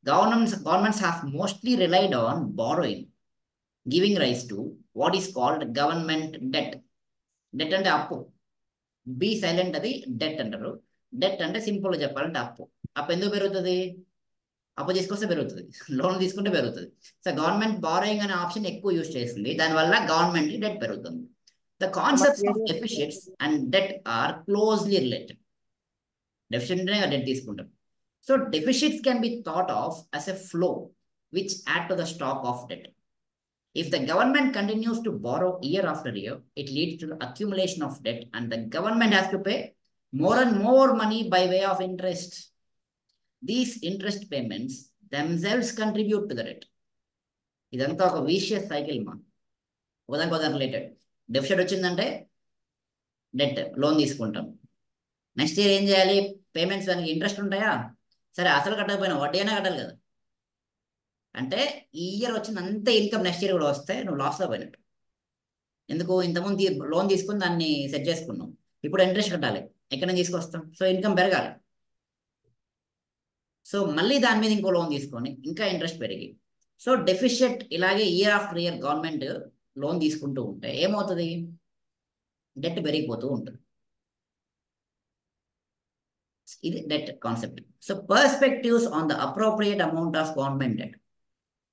Governments have mostly relied on borrowing, giving rise to what is called government debt. Debt అంటే అప్పు, బి సైలెంట్, అది డెట్ అంటారు. డెట్ అంటే సింపుల్ గా చెప్పాలంటే అప్పు. అప్పు ఎందుకు పెరుగుతుంది? అప్పు తీసుకొస్తే పెరుగుతుంది, లోన్ తీసుకుంటే పెరుగుతుంది. సో గవర్నమెంట్ బారోయింగ్ అనే ఆప్షన్ ఎక్కువ యూజ్ చేస్తుంది, దానివల్ల గవర్నమెంట్ డెట్ పెరుగుతుంది. The concepts of deficits and debt are closely related. Deficit అంటే డెట్ తీసుకుంటాం. So deficits can be thought of as a flow which add to the stock of debt. If the government continues to borrow year after year, it leads to the accumulation of debt, and the government has to pay more and more money by way of interest. These interest payments themselves contribute to the debt. ఇదంతా ఒక vicious cycle మా, ఒకదానికి related. Deficit వచ్చిందంటే debt, loan తీసుకుంటాం. Next year ఏం చేయాలి? Payments దానికి interest ఉంటాయా? సరే అసలు కట్టకపోయినా వడ్డీ అయినా కట్టాలి కదా. అంటే ఈ ఇయర్ వచ్చిన అంత ఇన్కమ్ నెక్స్ట్ ఇయర్ కూడా వస్తే నువ్వు లాస్లో పోయినట్టు. ఎందుకు? ఇంతకుముందు లోన్ తీసుకుని దాన్ని సెట్ చేసుకున్నాం, ఇప్పుడు ఇంట్రెస్ట్ కట్టాలి, ఎక్కడ నుంచి తీసుకొస్తాం? సో ఇన్కమ్ పెరగాలి. సో మళ్ళీ దాని మీద ఇంకో లోన్ తీసుకొని ఇంకా ఇంట్రెస్ట్ పెరిగి, సో డెఫిషిట్ ఇలాగే year after year government loan తీసుకుంటూ ఉంటే ఏమవుతుంది? డెట్ పెరిగిపోతూ ఉంటుంది. ఇది debt concept. So perspectives on the appropriate amount of government debt.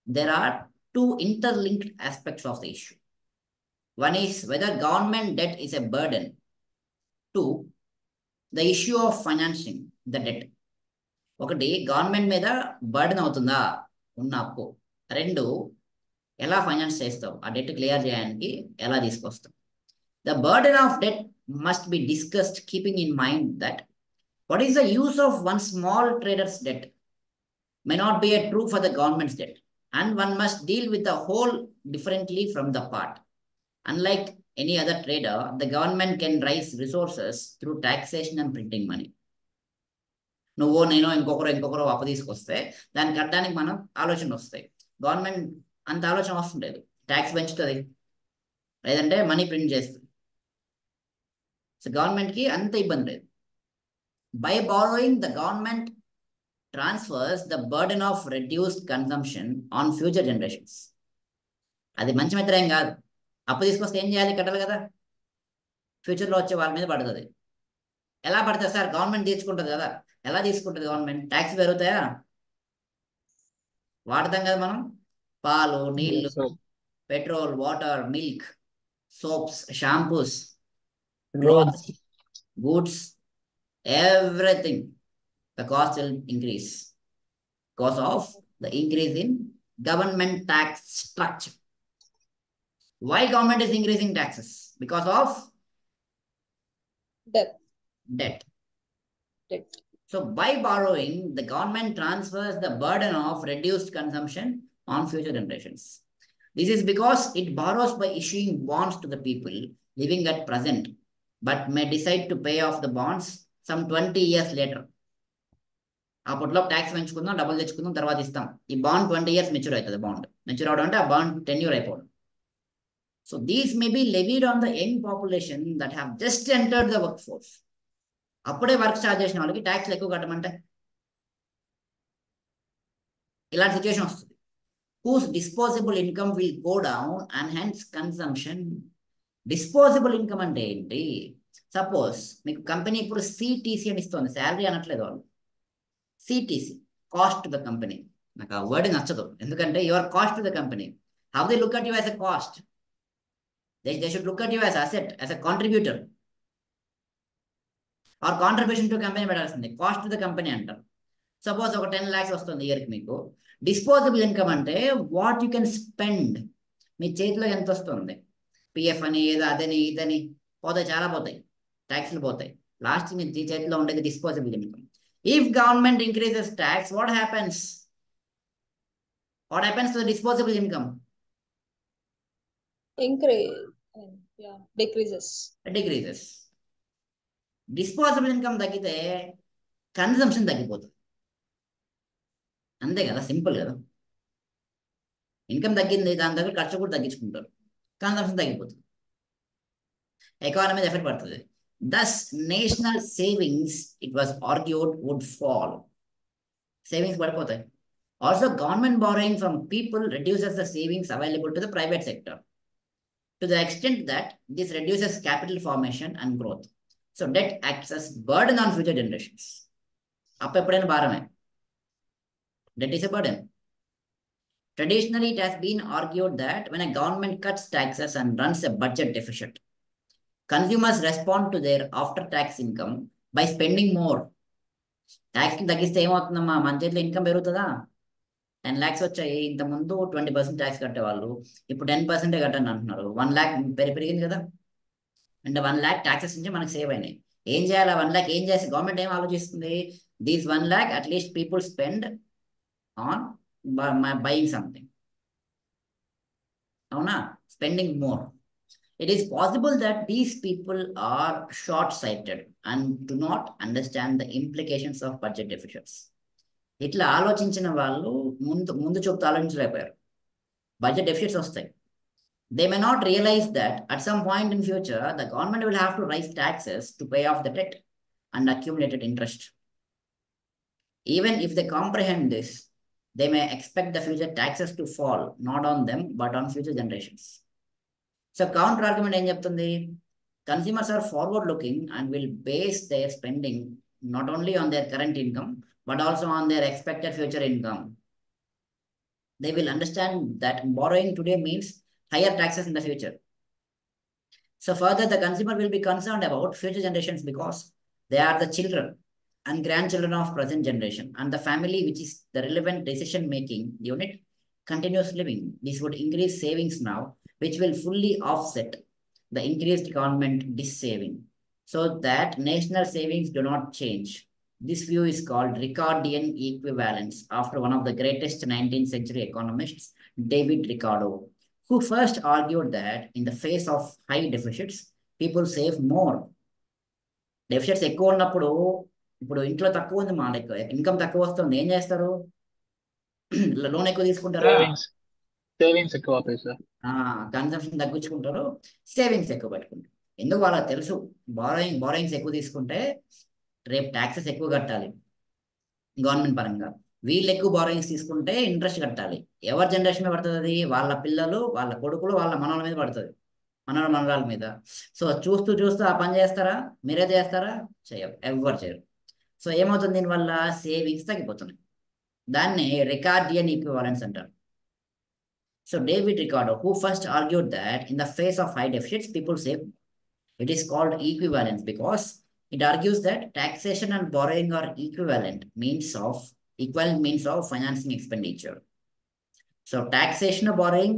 There are two interlinked aspects of the issue. One is whether government debt is a burden. Two, the issue of financing the debt. ఒకటి, government మీద burden అవుతుందా ఉన్న అప్పు. రెండు, ఎలా finance చేస్తావు, ఆ debt clear చేయడానికి ఎలా తీసుకొస్తావు. The burden of debt must be discussed keeping in mind that what is the use of one small trader's debt may not be a true for the government's debt. And one must deal with the whole differently from the part. Unlike any other trader, the government can raise resources through taxation and printing money. నువ్వు నేను ఇంకొకరు అప్పు తీసుకొస్తే దాన్ని కట్టడానికి మనం ఆలోచన వస్తాయి. గవర్నమెంట్ అంత ఆలోచన వస్తుండేది, ట్యాక్స్ పెంచుతుంది లేదంటే మనీ ప్రింట్ చేస్తుంది. సో గవర్నమెంట్కి అంత ఇబ్బంది లేదు. By borrowing the government transfers the burden of reduced consumption on future generations. అది మంచి మిత్రం కాదు. అప్పు తీసుకొస్తే ఏం చేయాలి? కట్టాలి కదా, ఫ్యూచర్లో వచ్చే వాళ్ళ మీద పడుతుంది. ఎలా పడతాయి సార్? గవర్నమెంట్ తీసుకుంటుంది కదా. ఎలా తీసుకుంటుంది గవర్నమెంట్? ట్యాక్స్ పెరుగుతాయా? వాడతాం కదా మనం, పాలు, నీళ్లు, Yes, sir. Petrol, water, milk, soaps, shampoos, Roads. clothes, goods, everything. The cost will increase because of the increase in government tax structure. Why government is increasing taxes? Because of Debt. debt. Debt. So by borrowing, the government transfers the burden of reduced consumption on future generations. This is because it borrows by issuing bonds to the people living at present, but may decide to pay off the bonds some 20 years later. అప్పట్లో tax పెంచుకుందాం, డబ్బులు తెచ్చుకుందాం, తర్వాత ఇస్తాం. ఈ bond 20 years mature అవుతుంది. Bond mature అవడం అంటే ఆ బాండ్ టెన్యూర్ అయిపోవడం. So these may be levied on the young population that have just entered the work force. అప్పుడే వర్క్ స్టార్ట్ చేసిన వాళ్ళకి ట్యాక్స్లు ఎక్కువ కట్టమంటే ఇలాంటి సిచ్యువేషన్ వస్తుంది. whose disposable income will go down and hence consumption. Disposable income అంటే ఏంటి? సపోజ్ మీకు కంపెనీ ఇప్పుడు సిటీసీ అని ఇస్తుంది, శాలరీ అనట్లేదు వాళ్ళు. CTC, cost to the company. నాకు ఆ వర్డ్ నచ్చదు, ఎందుకంటే your cost to the company. How they look at you as a cost? They should look at you as asset, as a contributor or contribution to company పెట్టాల్సింది. Cost to the company అంటారు. Suppose ఒక 10 lakhs వస్తుంది ఇయర్కి మీకు. Disposable income అంటే what you can spend. మీ చేతిలో ఎంత వస్తుంది? పిఎఫ్ అని, ఏదో అదని ఇదని పోతాయి, చాలా పోతాయి, ట్యాక్స్లు పోతాయి. లాస్ట్ మీ చేతిలో ఉండేది disposable income. If government increases tax, what happens? What happens to the disposable income? Increase. Yeah. Decreases. Decreases. Disposable income తగ్గితే కన్సంప్షన్ తగ్గిపోతుంది. అంతే కదా, సింపుల్ కదా. ఇన్కమ్ తగ్గింది, దాని దగ్గర ఖర్చు కూడా తగ్గించుకుంటారు, కన్సంప్షన్ తగ్గిపోతుంది, ఎకానమీ మీద ఎఫెక్ట్ పడుతుంది. Thus national savings, it was argued, would fall. Savings పడిపోతాయి. Also government borrowing from people reduces the savings available to the private sector to the extent that this reduces capital formation and growth. So debt acts as burden on future generations. అప్పుడు ఎప్పుడైనా భారమే. Debt is a burden. Traditionally, it has been argued that when a government cuts taxes and runs a budget deficit, consumers respond to their after-tax income by spending more. Tax తగ్గిస్తే ఏమవుతుందమ్మా? మన చేతిలో income పెరుగుతుందా? 10 lakhs వచ్చాయి, ఇంతకుముందు 20% tax కట్టేవాళ్ళు, ఇప్పుడు 10% కట్టండి అంటున్నారు. 1 lakh పెరిగింది కదా, అంటే 1 lakh ట్యాక్సెస్ నుంచి మనకు సేవ్ అయినాయి. ఏం చేయాలి? 1 lakh ఏం చేసి గవర్నమెంట్ ఏం ఆలోచిస్తుంది? These 1 lakh at least people spend on buying something. Avuna? Spending more. It is possible that these people are short-sighted and do not understand the implications of budget deficits. ఇట్లా ఆలోచించిన వాళ్ళు ముందు చూపుతూ ఆలోచించలేకపోయారు. బడ్జెట్ డెఫిసిట్స్ వస్తాయి. They may not realize that at some point in future, the government will have to raise taxes to pay off the debt and accumulated interest. Even if they comprehend this, they may expect the future taxes to fall, not on them, but on future generations. So counter argument em cheptundi? Consumers are forward looking and will base their spending not only on their current income, but also on their expected future income. They will understand that borrowing today means higher taxes in the future. So further, the consumer will be concerned about future generations because they are the children and grandchildren of present generation, and the family, which is the relevant decision-making unit, continues living. This would increase savings now, which will fully offset the increased government dis-saving, so that national savings do not change. This view is called Ricardian equivalence, after one of the greatest 19th century economists, David Ricardo, who first argued that in the face of high deficits, people save more. Deficits ఎక్కువ ఉన్నప్పుడు, ఇప్పుడు ఇంట్లో తక్కువ ఉంది, మా like income తక్కువ వస్తుంది, ఏం చేస్తారు? లోన్ ఎక్కువ తీసుకుంటారా? సేవింగ్స్ ఎక్కువ అవుతాయి సార్. కన్సంప్షన్ తగ్గించుకుంటారు, సేవింగ్స్ ఎక్కువ పెట్టుకుంటారు. ఎందుకు? వాళ్ళకి తెలుసు బారోయింగ్స్ ఎక్కువ తీసుకుంటే రేపు ట్యాక్సెస్ ఎక్కువ కట్టాలి గవర్నమెంట్ పరంగా. వీళ్ళు ఎక్కువ బారోయింగ్స్ తీసుకుంటే ఇంట్రెస్ట్ కట్టాలి. ఎవరి జనరేషన్ మీద పడుతుంది అది? వాళ్ళ పిల్లలు, వాళ్ళ కొడుకులు, వాళ్ళ మనవల మీద పడుతుంది. మనరాల మీద. సో చూస్తూ చూస్తూ ఆ పని చేస్తారా? మీరే చేస్తారా? చేయరు, ఎవరు చేయరు. సో ఏమవుతుంది దీనివల్ల? సేవింగ్స్ తగ్గిపోతున్నాయి. దాన్ని రికార్డియన్ ఈక్వివాలెన్స్ అంటారు. So David Ricardo, who first argued that in the face of high deficits, people save. It is called equivalence because it argues that taxation and borrowing are equivalent means of financing expenditure. So taxation and borrowing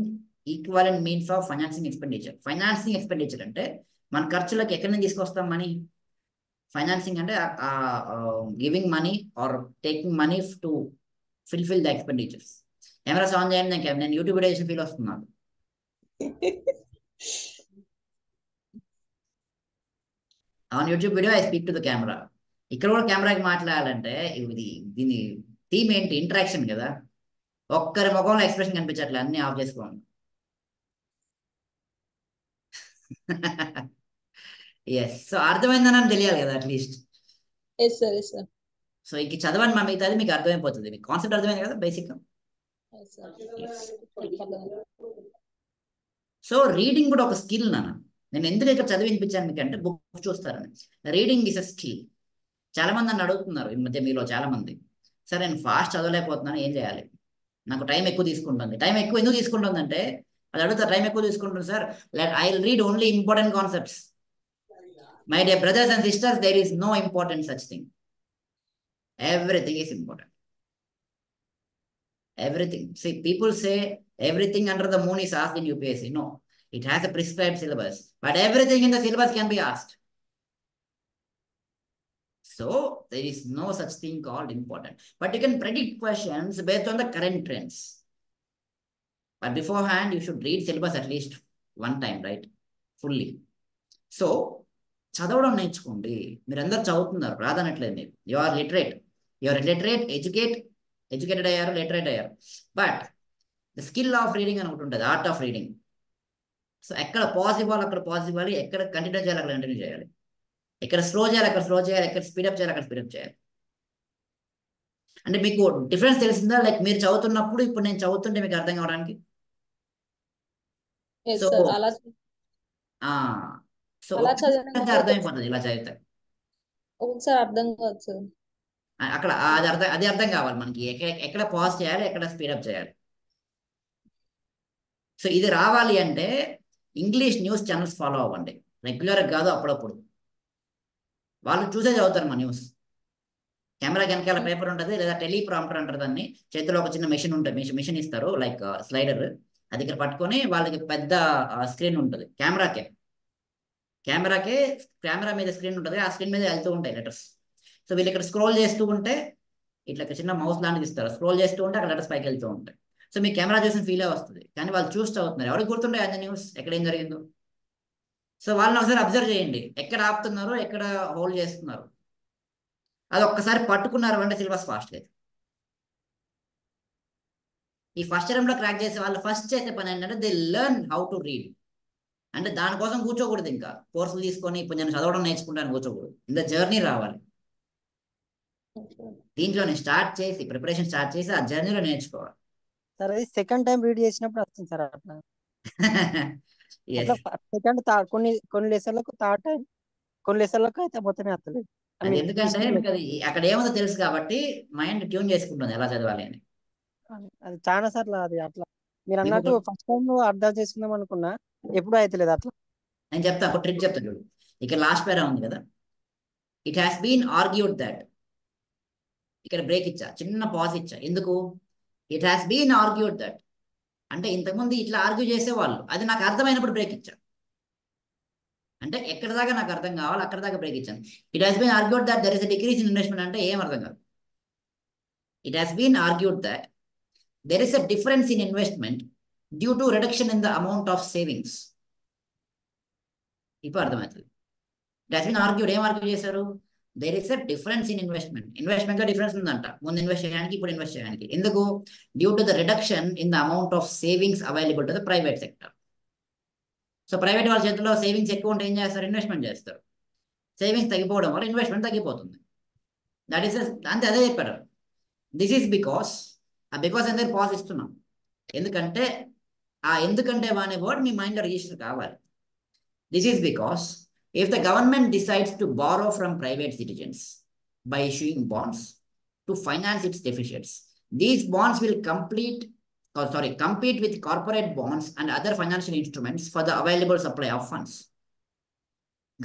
equivalent means of financing expenditure. Financing expenditure అంటే మన ఖర్చులకు ఎక్కడి నుంచి తీసుకొస్తాం money? Financing అంటే giving money are taking money to fulfil the expenditures. Camera on చేయండి, నేను YouTube video చేసిన ఫీల్ వస్తున్నాను. On YouTube video I speak to the camera. ఇక్కడ కూడా కెమెరాకి మాట్లాడాలంటే దీని థీమ్ ఏంటి? ఇంటరాక్షన్ కదా. ఒక్కరి ముఖంలో ఎక్స్ప్రెషన్ కనిపించట్లే, అన్ని ఆఫ్ చేసుకోండి. ఎస్. సో అర్థమైందని తెలియాలి కదా at least. Yes, sir. Yes, sir. So ఇంక చదవండి మా మిగతాది, మీకు అర్థమైపోతుంది. మీకు కాన్సెప్ట్ అర్థమైంది కదా basic. Yes, sir. Yes. Yes. So reading కూడా ఒక స్కిల్ నాన్న. నేను ఎందుకు ఇక్కడ చదివి వినిపించాను మీకు అంటే బుక్ చూస్తారని. Reading is a skill. చాలా మంది నన్ను అడుగుతున్నారు ఈ మధ్య, మీలో చాలా మంది, సార్ నేను ఫాస్ట్ చదవలేకపోతున్నాను, ఏం చేయాలి? నాకు టైం ఎక్కువ తీసుకుంటుంది. టైం ఎక్కువ ఎందుకు తీసుకుంటుంది అంటే అది అడుగుతారు, టైం ఎక్కువ తీసుకుంటుంది sir. I will read only important concepts. My dear brothers and sisters, there is no important such thing. Everything is important. Everything. See, people say everything under the moon is asked in UPSC. No, it has a prescribed syllabus, but everything in the syllabus can be asked. So there is no such thing called important. But you can predict questions based on the current trends. But beforehand, you should read syllabus at least one time, right? Fully. So, చదవడం నేర్చుకోండి. మీరందరూ చదువుతున్నారు, రాదనట్లేదు మీరు. You are literate. You are literate, educated అయ్యారు, literate అయ్యారు. But the skill of reading అని ఒకటి ఉంటుంది, ఆర్ట్ ఆఫ్ రీడింగ్. సో ఎక్కడ పాజ్ ఇవ్వాలి అక్కడ పాజ్ ఇవ్వాలి, ఎక్కడ కంటిన్యూ చేయాలి అక్కడ కంటిన్యూ చేయాలి, ఎక్కడ స్లో చేయాలి అక్కడ స్లో చేయాలి, ఎక్కడ స్పీడప్ చేయాలి అక్కడ స్పీడప్ చేయాలి. అంటే మీకు డిఫరెన్స్ తెలిసిందా? లైక్ మీరు చదువుతున్నప్పుడు ఇప్పుడు నేను చదువుతుంటే మీకు అర్థం కావడానికి. Yes, so sir. అలా సో అలా చదవడానికి అర్థమైపోతుంది ఇలా చదివితే. ఒకసారి అర్థం కాదు సార్. అక్కడ అది అర్థం కావాలి మనకి, ఎక్కడ పాజ్ చేయాలి, ఎక్కడ స్పీడప్ చేయాలి. సో ఇది రావాలి అంటే ఇంగ్లీష్ న్యూస్ ఛానల్స్ ఫాలో అవ్వండి. రెగ్యులర్గా కాదు, అప్పుడప్పుడు. వాళ్ళు చూసే చదువుతారు మా న్యూస్. కెమెరా వెనకాల పేపర్ ఉంటుంది, లేదా టెలిప్రాంప్టర్ అంటారు దాన్ని. చేతిలో ఒక చిన్న మెషిన్ ఉంటుంది, మెషిన్ ఇస్తారు లైక్ స్లైడర్. అది ఇక్కడ పట్టుకొని వాళ్ళకి పెద్ద స్క్రీన్ ఉంటుంది. కెమెరా మీద స్క్రీన్ ఉంటుంది, ఆ స్క్రీన్ మీద వెళ్తూ ఉంటాయి లెటర్స్. సో వీళ్ళు ఇక్కడ స్క్రోల్ చేస్తూ ఉంటే ఇట్లా చిన్న మౌస్ లాంటిది ఇస్తారు, స్క్రోల్ చేస్తూ ఉంటే అక్కడ లెటర్స్ పైకి వెళ్తూ ఉంటాయి. సో మీ కెమెరా చూసిన ఫీలే వస్తుంది, కానీ వాళ్ళు చూస్తూ అవుతున్నారు. ఎవరికి గుర్తుండే అన్ని న్యూస్ ఎక్కడ ఏం జరిగిందో. సో వాళ్ళని ఒకసారి అబ్జర్వ్ చేయండి, ఎక్కడ ఆపుతున్నారు, ఎక్కడ హోల్డ్ చేస్తున్నారు. అది ఒక్కసారి పట్టుకున్నారు అంటే సిలబస్ ఫాస్ట్ లేదు. ఈ ఫస్ట్ టైంలో క్రాక్ చేసే వాళ్ళు ఫస్ట్ చేసే పని ఏంటంటే they learn how to read. అంటే దానికోసం కూర్చోకూడదు, ఇంకా కోర్సులు తీసుకొని ఇప్పుడు నేను చదవడం నేర్చుకుంటాను కూర్చోకూడదు. ఇంత జర్నీ రావాలి. దీంట్లోనే ప్రిపరేషన్ స్టార్ట్ చేసి ఆ జర్నీలో నేర్చుకోవాలి. సార్ అది సెకండ్ టైం రీడ్ చేసినప్పుడు వస్తుంది సార్ అట్లా. Yes. సెకండ్ కొన్ని లెసన్లకు థర్డ్ టైం, కొన్ని లెసన్లకు అయితే మొత్తమే వస్తలేదు. అది ఎందుకంటే మీకు అది అక్కడ ఏముందో తెలుసు కాబట్టి మైండ్ ట్యూన్ చేసుకుంటుంది ఎలా చదవాలి అని. అది చాలా సార్లు అది అట్లా మీరు అన్నట్టు ఫస్ట్ టైం అర్థం చేసుకుందాం అనుకున్నా, ఎప్పుడు అయితే లేదు అట్లా. నేను చెప్తాను, ఒక ట్రిక్ చెప్తాను చూడు. ఇక్కడ లాస్ట్ పేరా ఉంది కదా, it has been argued that. ఇక్కడ బ్రేక్ ఇచ్చా, చిన్న పాజ్ ఇచ్చా. ఎందుకు? It has been argued that అంటే ఇంతకుముందు ఇట్లా ఆర్గ్యూ చేసేవాళ్ళు, అది నాకు అర్థమైనప్పుడు బ్రేక్ ఇచ్చా. అంటే ఎక్కడ దాకా నాకు అర్థం కావాలి అక్కడ దాకా బ్రేక్ ఇచ్చాను. It has been argued that there is a decrease in investment అంటే ఏం అర్థం కాదు. It has been argued that there is a difference in investment due to reduction in the amount of savings. ఇప్పుడు అర్థమవుతుంది. It has been argued. ఏం argue చేశారు? There is a difference in investment. Investment లో difference ఉందంట, ముందు invest చేయడానికి ఇప్పుడు invest చేయడానికి. ఎందుకు? Due to the reduction in the amount of savings available to the private sector. So private వాళ్ళ చేతిలో సేవింగ్స్ ఎక్కువ ఉంటే ఏం చేస్తారు? ఇన్వెస్ట్మెంట్ చేస్తారు. సేవింగ్స్ తగ్గిపోవడం వల్ల ఇన్వెస్ట్మెంట్ తగ్గిపోతుంది. దట్ ఈస్ అంతే, అదే చెప్పారు. దిస్ ఈస్ బికాస్ అంటే పాజ్ ఇస్తున్నాం. ఎందుకంటే ఆ ఎందుకంటే అనే వర్డ్ మీ మైండ్లో రిజిస్టర్ కావాలి. This is because if the government decides to borrow from private citizens by issuing bonds to finance its deficits, these bonds will compete with corporate bonds and other financial instruments for the available supply of funds.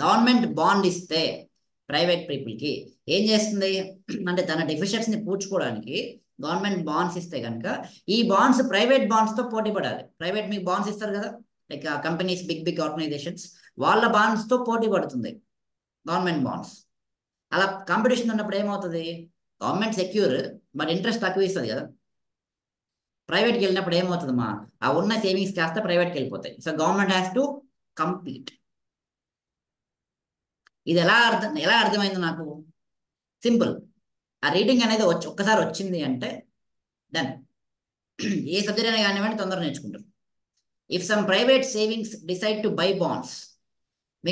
Government bond ఇస్తే private పీపుల్కి ఏం చేస్తుంది అంటే తన డెఫిషియట్స్ని పూడ్చుకోవడానికి government bonds ఇస్తే కనుక ఈ bonds private బాండ్స్తో పోటీ పడాలి. ప్రైవేట్ మీకు బాండ్స్ ఇస్తారు కదా, లైక్ కంపెనీస్, బిగ్ ఆర్గనైజేషన్స్, వాళ్ళ బాండ్స్తో పోటీ పడుతుంది గవర్నమెంట్ బాండ్స్. అలా కాంపిటీషన్ ఉన్నప్పుడు ఏమవుతుంది, గవర్నమెంట్ సెక్యూర్ బట్ ఇంట్రెస్ట్ తక్కువ ఇస్తుంది కదా. ప్రైవేట్కి వెళ్ళినప్పుడు ఏమవుతుందమ్మా, ఆ ఉన్న సేవింగ్స్ కాస్త ప్రైవేట్కి వెళ్ళిపోతాయి. So government has to compete. ఇది ఎలా అర్థమైంది నాకు? సింపుల్. ఆ రీడింగ్ అనేది ఒక్కసారి వచ్చింది అంటే డన్. ఏ సబ్జెక్ట్ అయినా కానివ్వండి తొందరగా నేర్చుకుంటారు. If some private savings decide to buy bonds,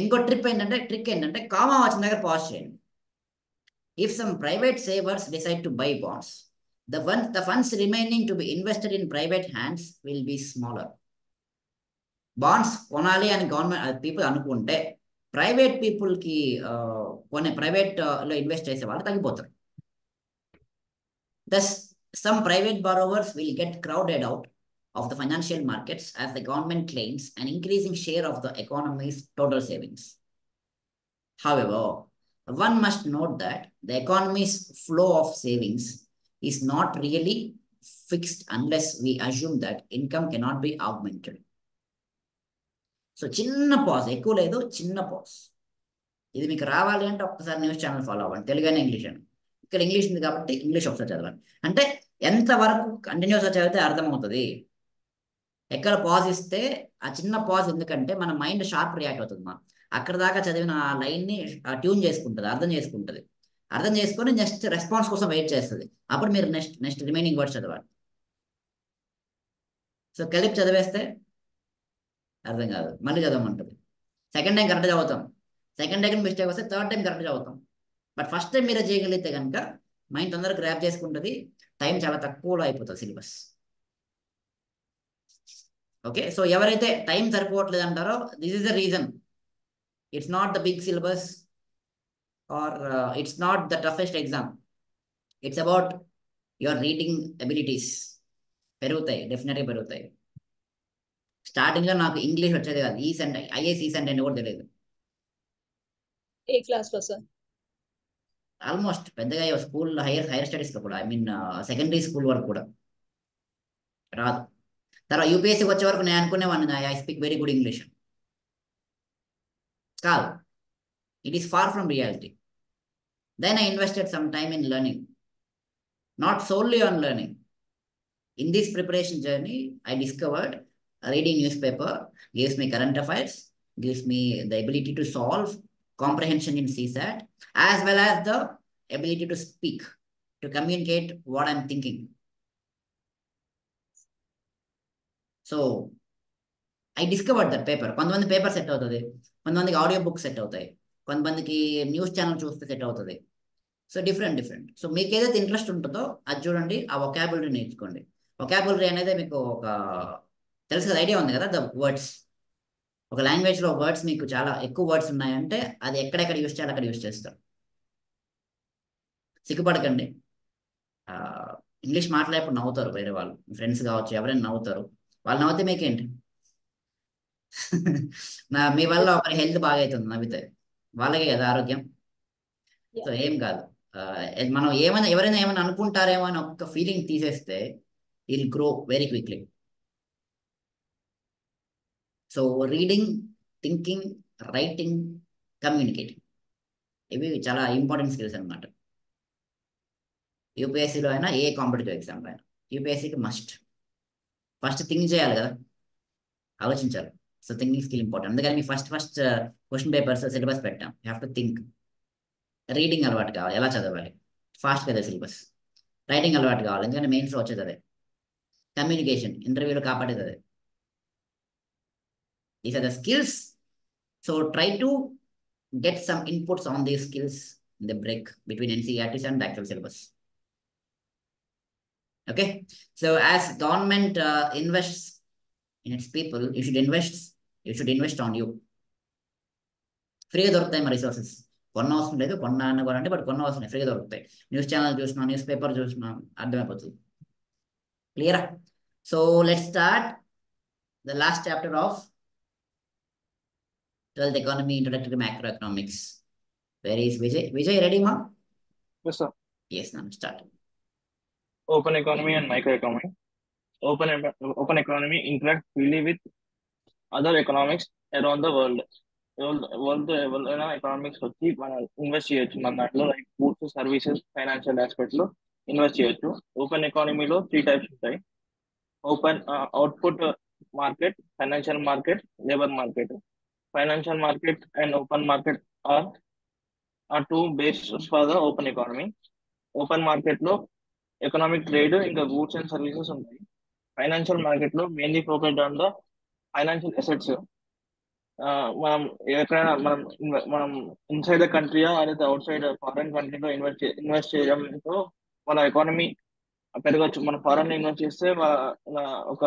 ఇంకో ట్రిక్ ఏంటంటే కామా వచ్చిన దగ్గర పాజ్ చేయండి. If some private savours decide to buy bonds, the funds remaining to be invested in private hands will be smaller. Bonds కొనాలి అని government people అనుకుంటే private పీపుల్కి ప్రైవేట్లో ఇన్వెస్ట్ చేసే వాళ్ళు తగ్గిపోతారు. Thus, some private borrowers will get crowded out of the financial markets as the government claims an increasing share of the economy's total savings. However, one must note that the economy's flow of savings is not really fixed unless we assume that income cannot be augmented. So చిన్న pause, ఎక్కువ లేదు, చిన్న pause. ఇది మీకు రావాలి అంటే ఒక్కసారి news channel follow అవ్వండి, తెలుగు అయినా ఇంగ్లీష్ అని. ఇక్కడ ఇంగ్లీష్ ఉంది కాబట్టి ఇంగ్లీష్ ఒకసారి చదవండి. అంటే ఎంతవరకు కంటిన్యూస్గా చదివితే అర్థమవుతుంది. ఎక్కడ పాజ్ ఇస్తే ఆ చిన్న పాజ్, ఎందుకంటే మన మైండ్ షార్ప్ రియాక్ట్ అవుతుంది. అక్కడ దాకా చదివిన ఆ లైన్ని ట్యూన్ చేసుకుంటుంది, అర్థం చేసుకుంటుంది. అర్థం చేసుకొని నెక్స్ట్ రెస్పాన్స్ కోసం వెయిట్ చేస్తుంది. అప్పుడు మీరు నెక్స్ట్ రిమైనింగ్ వర్డ్స్ చదవాలి. సో కలిపి చదివేస్తే అర్థం కాదు, మళ్ళీ చదవమంటుంది. సెకండ్ టైం కరెక్ట్ చదువుతాం, సెకండ్ టైం మిస్టేక్ వస్తే థర్డ్ టైం కరెక్ట్ చదువుతాం. బట్ ఫస్ట్ టైం మీరు చేయగలిగితే కనుక మైండ్ తొందరగా గ్రాప్ చేసుకుంటుంది, టైం చాలా తక్కువలో అయిపోతుంది సిలబస్. ఓకే, సో ఎవరైతే టైం సరిపోవట్లేదు అంటారో, this is the reason. It's not the big syllabus or it's not the toughest exam. It's about your reading abilities. పెరుగుతాయి, డెఫినెట్గా పెరుగుతాయి. స్టార్టింగ్లో నాకు ఇంగ్లీష్ వచ్చేది కాదు, ఐఏఎస్ ఈసెంట్ అని కూడా తెలియదు. ఏ క్లాస్ లో సార్? ఆల్మోస్ట్ పెద్దగా స్కూల్ హైయర్ స్టడీస్లో కూడా, సెకండరీ స్కూల్ వరకు కూడా రాదు. తర్వాత యూపీఎస్సీకి వచ్చే వరకు నేను అనుకునేవాడిని I speak very good English. కాదు, it is far from reality. Then I invested some time in learning, not solely on learning. In this preparation journey I discovered reading newspaper gives me current affairs, gives me the ability to solve, comprehension in CSAT, as well as the ability to speak, to communicate what I'm thinking. So I discovered that paper. కొంతమంది paper set అవుతుంది, కొంతమందికి audio book set అవుతాయి, కొంతమందికి news channel చూస్తే set అవుతుంది. So different. So మీకు ఏదైతే interest ఉంటుందో అది చూడండి, ఆ వొకాబులరీ నేర్చుకోండి. వొకాబులరీ అనేది మీకు ఒక తెలుసు కదా, ఐడియా ఉంది కదా, ద వర్డ్స్. ఒక లాంగ్వేజ్లో వర్డ్స్ మీకు చాలా ఎక్కువ వర్డ్స్ ఉన్నాయంటే అది ఎక్కడెక్కడ యూస్ చేయాలి అక్కడ యూస్ చేస్తారు. సిగ్గుపడకండి. ఇంగ్లీష్ మాట్లాడేప్పుడు నవ్వుతారు వేరే వాళ్ళు, ఫ్రెండ్స్ కావచ్చు, ఎవరైనా నవ్వుతారు. వాళ్ళు నవ్వుతే మీకేంటి? మీ వల్ల ఒకరి హెల్త్ బాగా అవుతుంది నవ్వితే, వాళ్ళకే కదా ఆరోగ్యం. సో ఏం కాదు, మనం ఎవరైనా ఏమైనా అనుకుంటారేమో అని ఒక ఫీలింగ్ తీసేస్తే will grow very quickly. So reading, thinking, writing, communicating, ఇవి చాలా ఇంపార్టెంట్ స్కిల్స్ అనమాట. యూపీఎస్సీలో అయినా ఏ కాంపిటేటివ్ ఎగ్జామ్లో అయినా యూపీఎస్సీకి ఫస్ట్ థింక్ చేయాలి కదా, ఆలోచించాలి. So thinking skill important. అందుకని మీ ఫస్ట్ క్వశ్చన్ పేపర్స్ సిలబస్ పెట్టాం. You have to think. Reading అలవాటు కావాలి, ఎలా చదవాలి, ఫాస్ట్ కదా సిలబస్. రైటింగ్ అలవాటు కావాలి, ఎందుకంటే మెయిన్స్లో వచ్చేది అదే. కమ్యూనికేషన్, ఇంటర్వ్యూలో కాపాడేది అదే. These are the skills. So try to get some inputs on these skills in the break between NCERTs and the actual syllabus. Okay. So as government invests in its people, you should invest on you. ఫ్రీగా దొరుకుతాయి మా resources. కొన్న అవసరం లేదు, కొనాలంటే but కొన్న అవసరం లేదు, ఫ్రీగా దొరుకుతాయి. న్యూస్ ఛానల్ చూసినా, న్యూస్ పేపర్ చూసినా అర్థమైపోతుంది. క్లియరా? So let's start the last chapter of 12th economy, introductory to macroeconomics. Where is Vijay? Vijay, ready, ma? Yes, sir. Yes, ma'am. Start. Open economy and microeconomy. Open economy interacts freely with other economics around the world. World ఎవరైనా economics వచ్చి మనం invest చేయొచ్చు మన దాంట్లో, like goods, services, financial aspect లో invest చేయొచ్చు. Open ఎకానమీలో 3 types ఉంటాయి. Open output market, financial market, labour market. Financial market and open market are two bases for the open economy. Open market లో ఎకనామిక్ ట్రేడ్, ఇంకా goods and services ఉంటాయి. Financial market లో mainly focused on the financial assets. మనం ఎక్కడైనా మనం inside the కంట్రీయా లేదా out side foreign కంట్రీలో invest చేయడంతో మన ఎకానమీ పెరగచ్చు. మన ఫారెన్ ఇన్వెస్ట్ చేస్తే ఒక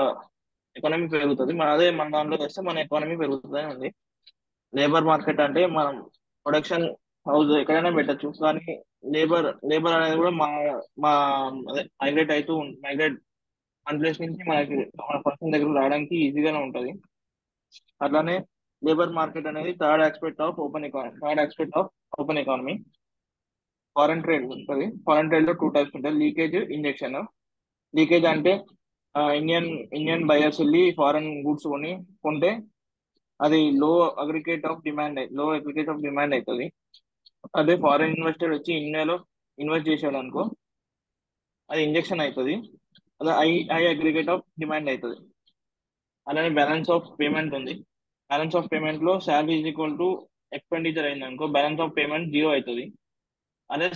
ఎకానమీ పెరుగుతుంది, అదే మన దాంట్లో చేస్తే మన ఎకానమీ పెరుగుతుంది అని ఉంది. లేబర్ మార్కెట్ అంటే మనం ప్రొడక్షన్ హౌస్ ఎక్కడైనా పెట్టచ్చు, కానీ లేబర్ అనేది కూడా మా అదే మైగ్రేట్ వన్ ప్లేస్ నుంచి మన పర్సన్ దగ్గర రావడానికి ఈజీగానే ఉంటుంది. అట్లానే లేబర్ మార్కెట్ అనేది third aspect of open economy. Foreign trade ఉంటుంది. ఫారెన్ ట్రేడ్ లో 2 టైప్స్ ఉంటాయి, లీకేజ్, ఇంజెక్షన్. లీకేజ్ అంటే ఇండియన్ బయర్స్ వెళ్ళి ఫారెన్ గూడ్స్ కొంటే అది లో అగ్రిగేట్ ఆఫ్ డిమాండ్ అవుతుంది. అదే ఫారెన్ ఇన్వెస్టర్ వచ్చి ఇండియాలో ఇన్వెస్ట్ చేశాడు అనుకో, అది ఇంజెక్షన్ అవుతుంది, అదే హై అగ్రిగేట్ ఆఫ్ డిమాండ్ అవుతుంది. అలానే బ్యాలెన్స్ ఆఫ్ పేమెంట్ ఉంది. బ్యాలెన్స్ ఆఫ్ పేమెంట్ లో salary is equal to expenditure అయింది అనుకో, బ్యాలెన్స్ ఆఫ్ పేమెంట్ 0 అవుతుంది. అదే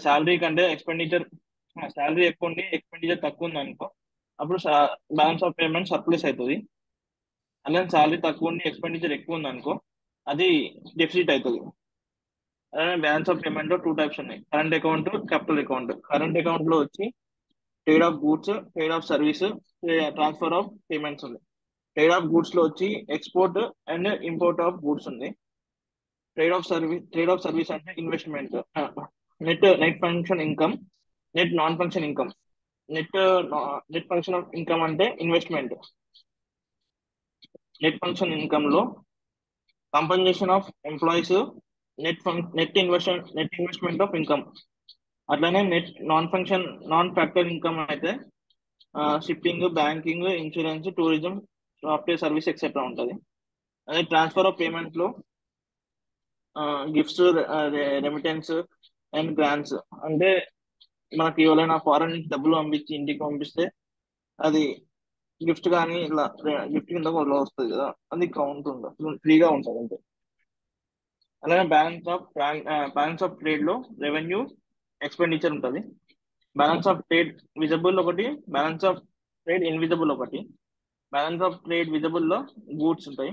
శాలరీ కంటే శాలరీ ఎక్కువ ఉండి ఎక్స్పెండిచర్ తక్కువ ఉంది అనుకో, అప్పుడు బ్యాలెన్స్ ఆఫ్ పేమెంట్ సర్ప్లస్ అవుతుంది. అలానే శాలరీ తక్కువ ఉండి ఎక్స్పెండిచర్ ఎక్కువ ఉంది అనుకో, అది డెఫిసిట్ అవుతుంది. అలానే బ్యాలెన్స్ ఆఫ్ పేమెంట్ లో 2 టైప్స్ ఉన్నాయి, current account, capital account. Current account లో వచ్చి trade of goods, trade of service, transfer of payments ఉంది. ట్రేడ్ ఆఫ్ గూడ్స్ లో వచ్చి export and import of goods ఉంది. ట్రేడ్ ఆఫ్ సర్వీస్ అంటే investment. Net function income, net non function income. Net function of income అంటే investment. Net function income లో compensation of employees, net investment of income. అట్లానే non factor income అయితే shipping, banking, insurance, tourism, software service etcetera ఉంటుంది. అదే transfer of payment లో gifts, remittance and grants. అంటే మనకి ఎవరైనా ఫారెన్ నుంచి డబ్బులు ఇంటికి పంపిస్తే అది గిఫ్ట్ కానీ ఇలా గిఫ్ట్ కింద వస్తుంది కదా, అది కౌంట్ ఉంటుంది, ఫ్రీగా ఉంటుంది అంతే. అలాగే బ్యాలెన్స్ ఆఫ్ ట్రేడ్ లో రెవెన్యూ, ఎక్స్పెండిచర్ ఉంటుంది. బ్యాలెన్స్ ఆఫ్ ట్రేడ్ విజిబుల్ ఒకటి, బ్యాలెన్స్ ఆఫ్ ట్రేడ్ ఇన్విజిబుల్ ఒకటి. బ్యాలెన్స్ ఆఫ్ ట్రేడ్ విజిబుల్ లో గూడ్స్ ఉంటాయి.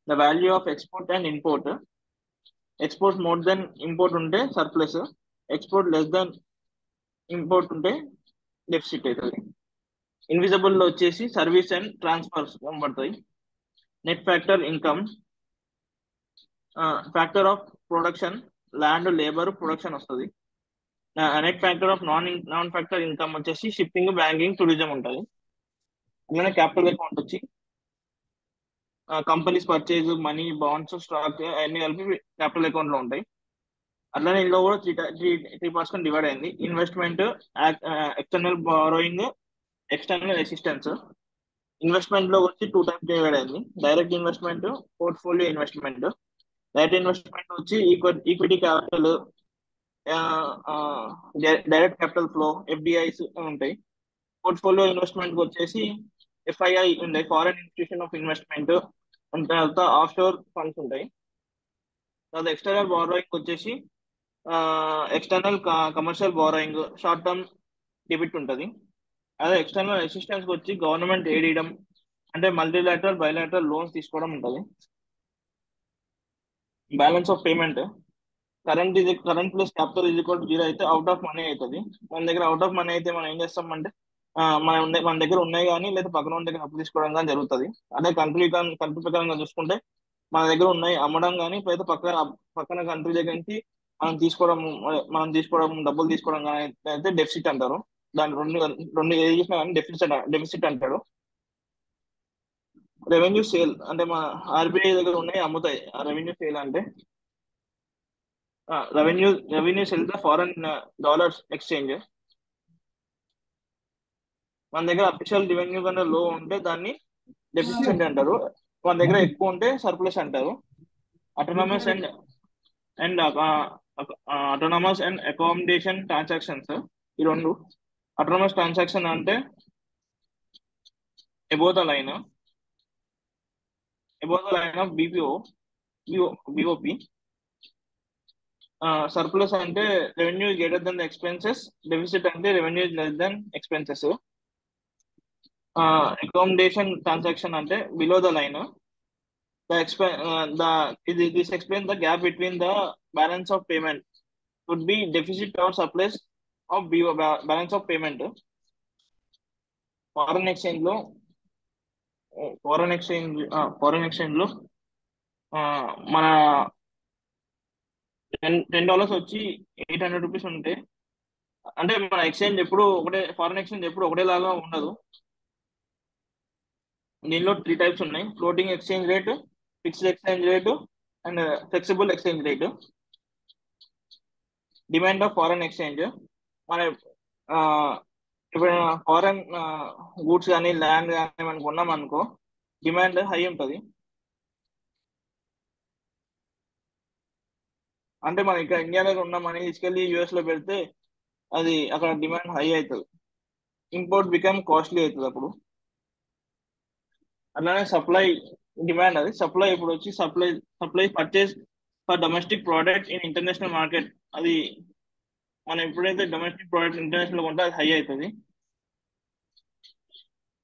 The value of export and import. Export more than import ఉంటే surplus, export less than import ఉంటే deficit అవుతుంది. Invisible లో వచ్చేసి సర్వీస్ అండ్ ట్రాన్స్ఫర్స్ కనబడతాయి. Net factor income, factor of production, land, labour, production వస్తుంది. Net factor of non factor income వచ్చేసి shipping, banking, tourism ఉంటుంది. అలానే క్యాపిటల్ అకౌంట్ వచ్చి companies purchase, money, bonds, stock అన్ని కలిపి క్యాపిటల్ అకౌంట్ లో ఉంటాయి. అట్లానే ఇందులో కూడా 3% డివైడ్ అయింది. Investment, external borrowing, external assistance. Investment లో వచ్చి 2 టైప్స్ డివైడ్ అయింది, direct investment, portfolio investment. Direct investment వచ్చి equity capital, direct capital flow, FDIs ఉంటాయి. పోర్ట్ఫోలియో ఇన్వెస్ట్మెంట్ వచ్చేసి ఎఫ్ఐఐ ఉంటాయి, ఫారెన్ ఇన్స్టిట్యూషన్ ఆఫ్ ఇన్వెస్ట్మెంట్. తర్వాత ఆఫ్ షోర్ ఫండ్స్ ఉంటాయి. తర్వాత ఎక్స్టర్నల్ బారోయింగ్ వచ్చేసి external commercial borrowing, short term debit ఉంటుంది. అదే ఎక్స్టర్నల్ అసిస్టెన్స్ వచ్చి గవర్నమెంట్ ఎయిడ్ ఇవ్వడం, అంటే మల్టీలాటరల్, బైలాటరల్ లోన్స్ తీసుకోవడం ఉంటుంది. Balance of payment, current plus capital is equal to 0 అయితే అవుట్ ఆఫ్ మనీ అవుతుంది. మన దగ్గర అవుట్ ఆఫ్ మనీ అయితే మనం ఏం చేస్తామంటే మన దగ్గర ఉన్నాయి కానీ లేదా పక్కన ఉన్న దగ్గర అప్పు తీసుకోవడం కానీ జరుగుతుంది. అదే కంట్రీ ప్రకారంగా చూసుకుంటే మన దగ్గర ఉన్నాయి అమ్మడం కానీ ఇప్పుడైతే పక్కన కంట్రీ దగ్గర నుంచి మనం తీసుకోవడం డబ్బులు తీసుకోవడం కానీ అయితే డెఫిసిట్ అంటారు. దాని రెండు ఏది చేసినా కానీ డెఫిసిట్ అంటాడు. రెవెన్యూ సేల్ అంటే మన ఆర్బీఐ దగ్గర ఉన్నాయి అమ్ముతాయి. ఆ రెవెన్యూ సేల్ అంటే revenue sale the foreign dollars exchange. మన దగ్గర అఫీషియల్ రెవెన్యూ కన్నా లో ఉంటే దాన్ని డెఫిసిట్ అంటారు. మన దగ్గర ఎక్కువ ఉంటే సర్ప్లస్ అంటారు. Autonomous and autonomous and accommodation transactions ఈ రెండు. అటోనమస్ ట్రాన్సాక్షన్ అంటే above the line of BOP. Surplus అంటే revenue greater than the expenses. Deficit అంటే revenue less than expenses. Accommodation transaction అంటే below the line. This explains the gap between the balance of payment would be deficit or surplus of balance of payment. Foreign exchange లో మన $10 వచ్చి $800 ఉంటే, అంటే మన exchange ఎప్పుడు foreign exchange ఎప్పుడు ఒకటేలాగా ఉండదు. దీనిలో 3 టైప్స్ ఉన్నాయి: floating exchange rate, fixed exchange rate and flexible exchange rate. Demand of foreign exchange, మన ఇప్పుడు ఫారెన్ గూడ్స్ కానీ ల్యాండ్ కానీ మనకు ఉన్నాం అనుకో, డిమాండ్ హై ఉంటుంది. అంటే మనం ఇక్కడ ఇండియాలో ఉన్న మనీ తీసుకెళ్ళి యూఎస్ లో పెడితే అది అక్కడ డిమాండ్ హై అవుతుంది. ఇంపోర్ట్ బికమ్ కాస్ట్లీ అవుతుంది అప్పుడు. అలానే సప్లై డిమాండ్, అది సప్లై ఇప్పుడు వచ్చి supply purchase for domestic product in international market. అది మనం ఎప్పుడైతే డొమెస్టిక్ ప్రోడక్ట్ ఇంటర్నేషనల్ కొంటే అది హై అవుతుంది.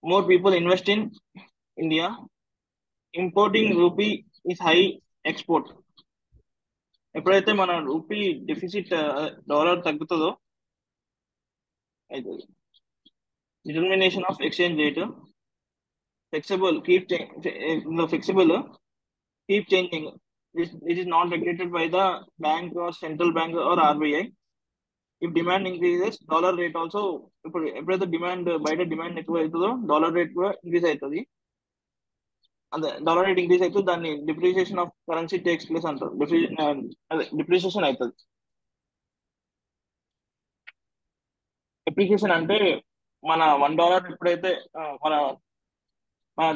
More people invest in India. Importing rupee is high export. ఎప్పుడైతే మన రూపీ డెఫిసిట్ డాలర్ తగ్గుతుందో అవుతుంది. Determination of exchange rate. Flexible keep changing. This is not regulated by the bank or central bank or RBI. If demand increases, dollar rate also, ఎప్పుడైతే demand ఎక్కువ అవుతుందో dollar rate కూడా increase అవుతుంది. అదే dollar rate increase అవుతుంది, దాన్ని depreciation of currency takes place అంటారు. Depreciation అవుతుంది. డిప్రిసియేషన్ అంటే మన $1 ఎప్పుడైతే మన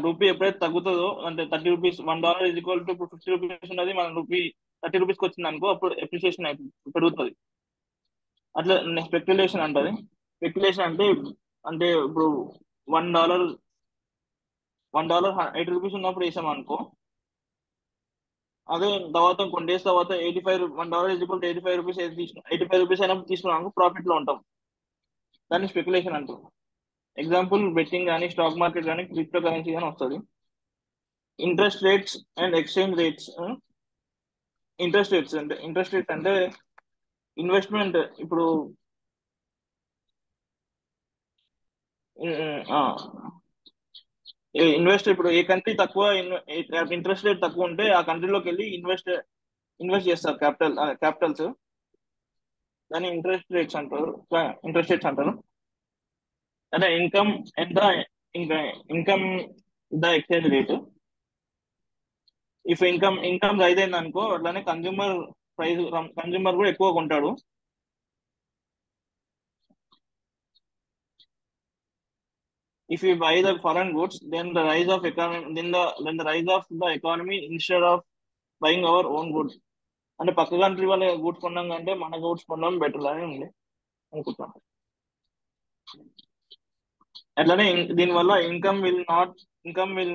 రూపీ ఎప్పుడైతే తగ్గుతుందో, అంటే $30, $1 ఈజ్ ఈక్వల్ టు ఇప్పుడు $50 ఉన్నది, మన రూపీ $30కి వచ్చింది అనుకో, అప్పుడు ఎప్రిసియేషన్ అవుతుంది, పెరుగుతుంది. అట్లా స్పెక్యులేషన్ అంటది. స్పెక్యులేషన్ అంటే ఇప్పుడు $1 $80 ఉన్నప్పుడు వేసాం అనుకో, అదే తర్వాత కొన్ని డేస్ తర్వాత $1 ఈజ్ ఈక్వల్ టు $85 అయినప్పుడు తీసుకున్నాం అనుకో, ప్రాఫిట్ లో ఉంటాం. దాన్ని స్పెక్యులేషన్ అంటారు. ఎగ్జాంపుల్ బెట్టింగ్ కానీ, స్టాక్ మార్కెట్ కానీ, క్రిప్టో కరెన్సీ కానీ వస్తుంది. Interest rates and exchange rates. Interest rates అంటే ఇన్వెస్ట్మెంట్. ఇప్పుడు ఇప్పుడు ఏ కంట్రీ తక్కువ ఇంట్రెస్ట్ రేట్ తక్కువ ఉంటే ఆ కంట్రీలోకి వెళ్ళి ఇన్వెస్ట్ చేస్తారు క్యాపిటల్స్. దాన్ని ఇంట్రెస్ట్ రేట్స్ అంటారు. అదే income the exchange rate. If income rise అయింది అనుకో, అట్లానే కన్జ్యూమర్ కూడా ఎక్కువ కొంటాడు. If you buy the foreign goods, then the rise of the economy instead of buying our own goods. అంటే పక్క కంట్రీ వాళ్ళ గూడ్స్ కొన్నాం కంటే మన గూడ్స్ కొనడం బెటర్ అని ఉంది అనుకుంటున్నాను. అట్లానే దీనివల్ల income will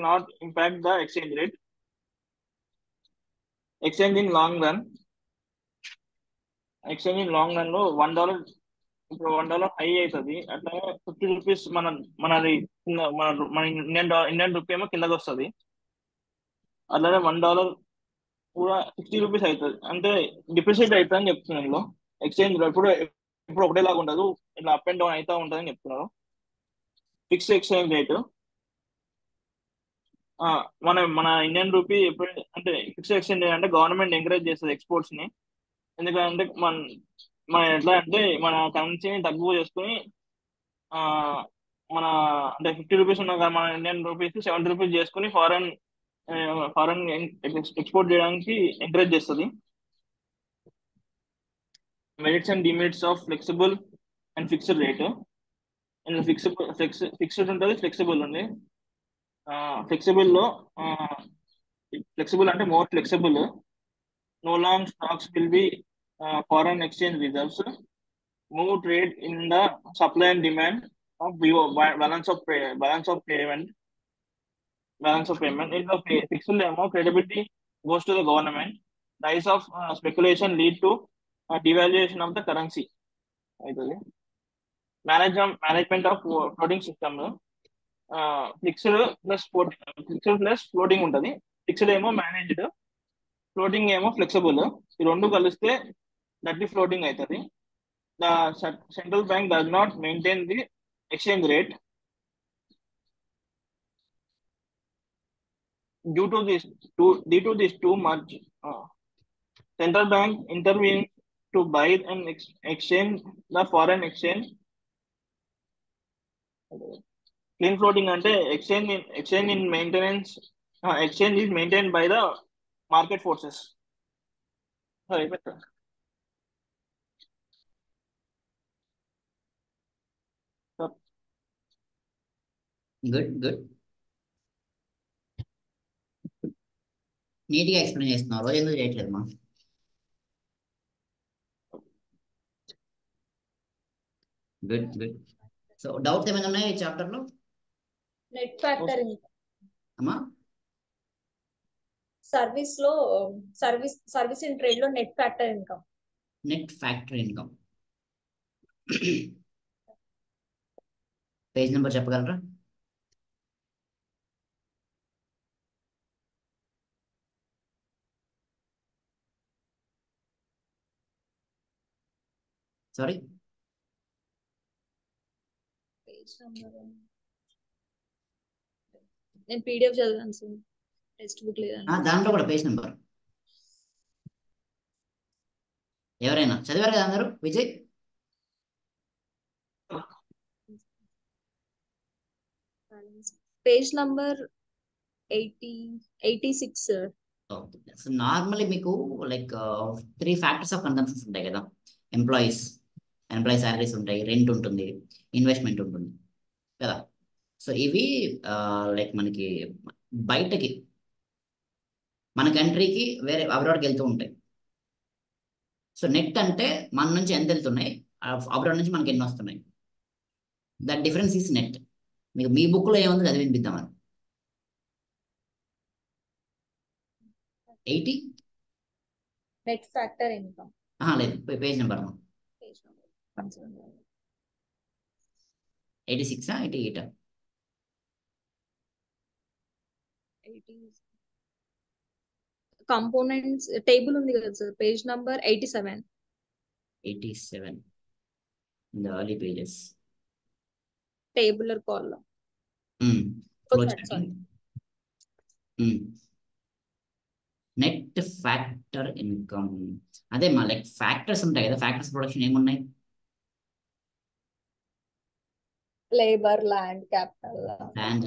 not impact the exchange rate. Exchange in long run లో $1 ఇప్పుడు $1 హై అవుతుంది. అట్లానే $50 మనది మన ఇండియన్ రూపీ ఏమో కిందకి వస్తుంది. అట్లానే $1 కూడా $60 అవుతుంది. అంటే డిప్రిషియేట్ అవుతుంది అని చెప్తున్నాను. ఎక్స్చేంజ్ లో ఇప్పుడు ఒకటేలాగా ఉండదు, ఇట్లా అప్ అండ్ డౌన్ అవుతా ఉంటుంది అని చెప్తున్నారు. Fixed exchange rate. మన ఇండియన్ రూపీ ఎప్పుడు అంటే ఫిక్స్డ్ ఎక్స్చేంజ్ అంటే గవర్నమెంట్ ఎంకరేజ్ చేస్తుంది ఎక్స్పోర్ట్స్ ని. ఎందుకంటే మన ఎట్లా అంటే మన కరెన్సీని తక్కువ చేసుకుని ఆ, మన అంటే 50 రూపీస్ ఉన్న మన ఇండియన్ రూపీస్ 70 రూపీస్ చేసుకుని ఫారెన్ ఎక్స్పోర్ట్ చేయడానికి ఎంకరేజ్ చేస్తుంది. Merits and demerits of flexible and fixed rate. Fixed ఉంటుంది, ఫ్లెక్సిబుల్ ఉంది. ఫ్లెక్సిబుల్ లో ఫ్లెక్సిబుల్ అంటే more flexible. No long stocks will be foreign exchange reserves. Move trade in the supply and demand of balance of payment. In the fixed amount, credibility goes to the government. Rise of speculation lead to devaluation of the currency. Management of floating system. Fixed plus floating ఉంటుంది. Fixed ఏమో managed, floating ఏమో flexible. ఈ రెండు కలిస్తే దట్టి floating అవుతుంది. The central bank does not maintain the exchange rate. Due to this too much, central bank intervenes to buy and exchange the foreign exchange. Clean floating అంటే exchange in maintenance. Exchange is maintained by the market forces. Sorry, better. Good. నీట్గా explain చేస్తున్నారు, రోజు ఎందుకు చేయట్లేదు మా? Good. So doubts ఏమైనా ఉన్నాయి ఈ చాప్టర్లో నెట్ ఫ్యాక్టర్ అమ్మా? సర్వీస్ ఇన్ ట్రేడ్ లో net factor income. Net factor income page number చెప్పగలరా? సారీ, నేను పీడిఎఫ్ చదివాను సార్, టెక్స్ట్ బుక్ లేదండి. దాంట్లో కూడా పేజ్ నెంబర్ ఎవరైనా చదివారు కదా అందరూ? Vijay page number 86 sir. So normally మీకు లైక్ 3 ఫ్యాక్టర్స్ ఆఫ్ కన్సంప్షన్స్ ఉంటాయి కదా. ఎంప్లాయీస్ శాలరీస్ ఉంటాయి, రెంట్ ఉంటుంది, ఇన్వెస్ట్మెంట్ ఉంటుంది కదా. సో ఇవి లైక్ మనకి బయటకి మన కంట్రీకి వేరే అబ్రాడ్కి వెళ్తూ ఉంటాయి. సో నెట్ అంటే మన నుంచి ఎంత వెళ్తున్నాయి, అబ్రాడ్ నుంచి మనకి ఎన్ని వస్తున్నాయి, దట్ డిఫరెన్స్ ఈస్ నెట్. మీకు మీ బుక్లో ఏముంది అది వినిపిద్దామని. 80 నెట్ ఫ్యాక్టర్ ఇన్కమ్ లేదు, పేజ్ నెంబర్ 86 88 కంపోనెంట్స్ టేబుల్ ఉంది కదా sir, page number 87 in the early pages. Tabular column. Net factor income అదే మా లైక్ ఫ్యాక్టర్స్ ఉంటాయి కదా. ఫ్యాక్టర్స్ ప్రొడక్షన్ ఏమున్నాయి? లేబర్, ల్యాండ్ క్యాపిటల్ అండ్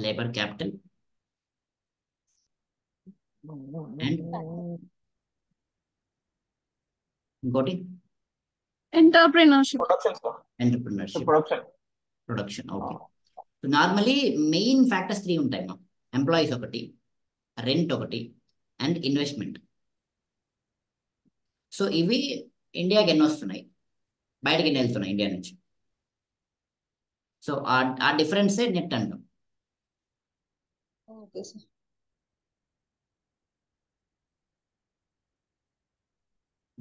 ఇంకోటి entrepreneurship. Production. Okay. So normally main factors 3 ఉంటాయి మా. ఎంప్లాయీస్ ఒకటి, రెంట్ ఒకటి, అండ్ ఇన్వెస్ట్మెంట్. సో ఇవి ఇండియాకి ఎన్ని వస్తున్నాయి, బయటకి ఎన్ని వెళ్తున్నాయి ఇండియా నుంచి. సో ఆ డిఫరెన్సే నెట్ అంటాం. Okay sir.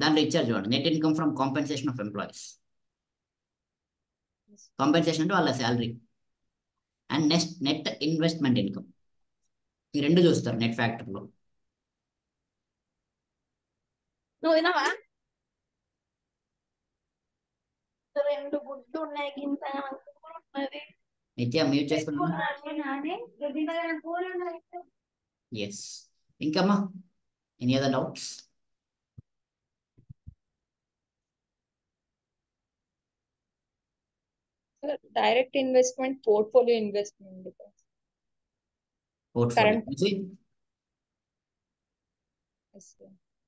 దాంట్లో ఇచ్చారు చూడండి, net income from compensation of employees. Compensation అంటే వాళ్ళ salary. And net investment income. ఈ రెండు చూస్తారు నెట్ ఫ్యాక్టర్లో. నువ్వు వినవా? 2 గుడ్లు ఉన్నాయి, గింత ఉన్నది. నిత్య మ్యూట్ చేసుకున్నా. ఎస్. ఇంకమ్మా any other doubts? Direct investment, portfolio investment, portfolio current నుంచి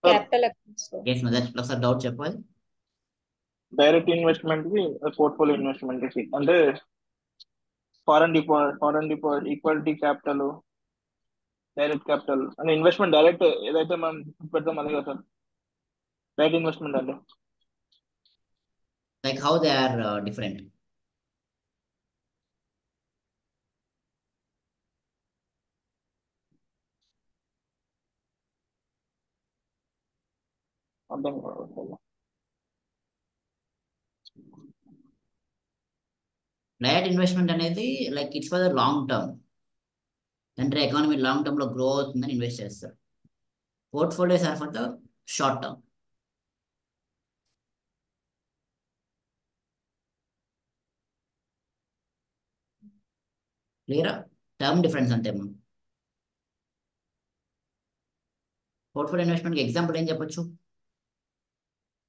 క్యాపిటల్ అకౌంట్స్ లో. ఎస్ మొదటి ఒకసారి డౌట్ చెప్పాలి. డైరెక్ట్ ఇన్వెస్ట్మెంట్ కి పోర్ట్ఫోలియో ఇన్వెస్ట్మెంట్ కి అంటే foreign deposit, equality capital, direct capital అంటే ఇన్వెస్ట్మెంట్ డైరెక్ట్ ఏదైతే మనం పెడతాం అదే కదా సార్ డైరెక్ట్ ఇన్వెస్ట్మెంట్ అంటే. Like how they are different? అర్థం కాదు. డైరెక్ట్ ఇన్వెస్ట్మెంట్ అనేది like it's for the long term, అంటే ఎకానమీ లాంగ్ టర్మ్ లో గ్రో అవుతుందని ఇన్వెస్ట్ చేస్తారు. Portfolios are for the short term. క్లియరా? టర్మ్ డిఫరెన్స్ అంతే. పోర్ట్ఫోలియో ఇన్వెస్ట్మెంట్కి ఎగ్జాంపుల్ ఏం చెప్పొచ్చు?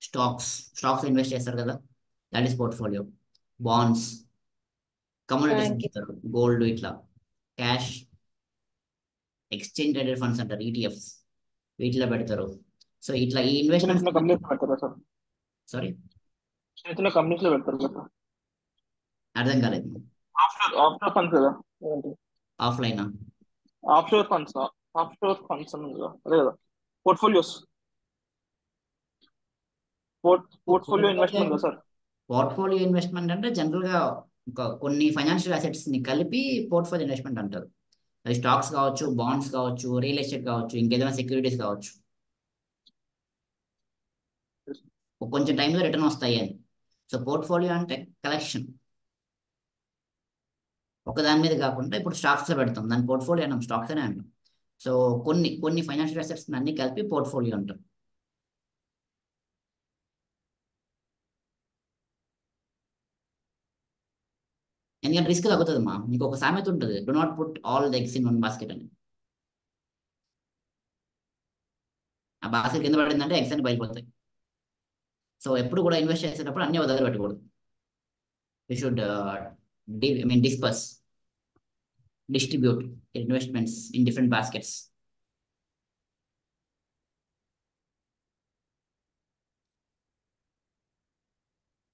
స్టాక్స్ ఇన్వెస్ట్ చేస్తారు కదా, that is portfolio. Bonds, commodities Banking. పెడతారు, గోల్డ్, ఇట్లా క్యాష్, ఎక్స్చేంజ్ ట్రేడెడ్ ఫండ్స్ అంటారు, ఈటీఎఫ్స్, వీటిలో పెడతారు. సో ఇట్లా ఈ ఇన్వెస్ట్మెంట్స్ కంపెనీస్ పెడతారా సార్? సారీ చిన్న కంపెనీస్ లో పెడతారు కదా. అర్థం కాలేదు. ఆఫ్షోర్ ఫండ్స్ కదా, ఆఫ్లైనా? ఆఫ్షోర్ ఫండ్స్ ఉంది కదా, అదే కదా పోర్ట్ఫోలియోస్. పోర్ట్ఫోలియో ఇన్వెస్ట్మెంట్ కదా సార్. పోర్ట్ఫోలియో ఇన్వెస్ట్మెంట్ అంటే జనరల్ గా కొన్ని ఫైనాన్షియల్ అసెట్స్ ని కలిపి పోర్ట్ఫోలియో ఇన్వెస్ట్మెంట్ అంటారు. అది స్టాక్స్ కావచ్చు, బాండ్స్ కావచ్చు, రియల్ ఎస్టేట్ కావచ్చు, ఇంకేదైనా సెక్యూరిటీస్ కావచ్చు. కొంచెం టైంలో రిటర్న్ వస్తాయి అని. సో పోర్ట్ఫోలియో అంటే కలెక్షన్, ఒక దాని మీద కాకుండా ఇప్పుడు స్టాక్స్ లో పెడతాం, దాని పోర్ట్ఫోలియో అన్నాం, స్టాక్స్ అనే అంటాం. సో కొన్ని ఫైనాన్షియల్ అసెట్స్ అన్ని కలిపి పోర్ట్ఫోలియో అంటాం. ఎందుకంటే రిస్క్ తగ్గుతుందమ్మా. మీకు ఒక సామెత ఉంటుంది, do not put all the eggs in one basket అని. ఆ బాస్కెట్ కింద పడిందంటే ఎగ్స్ అని బయలుపోతాయి. సో ఎప్పుడు కూడా ఇన్వెస్ట్ చేసేటప్పుడు అన్ని ఒక దగ్గర పెట్టకూడదు. You should distribute investments in different baskets.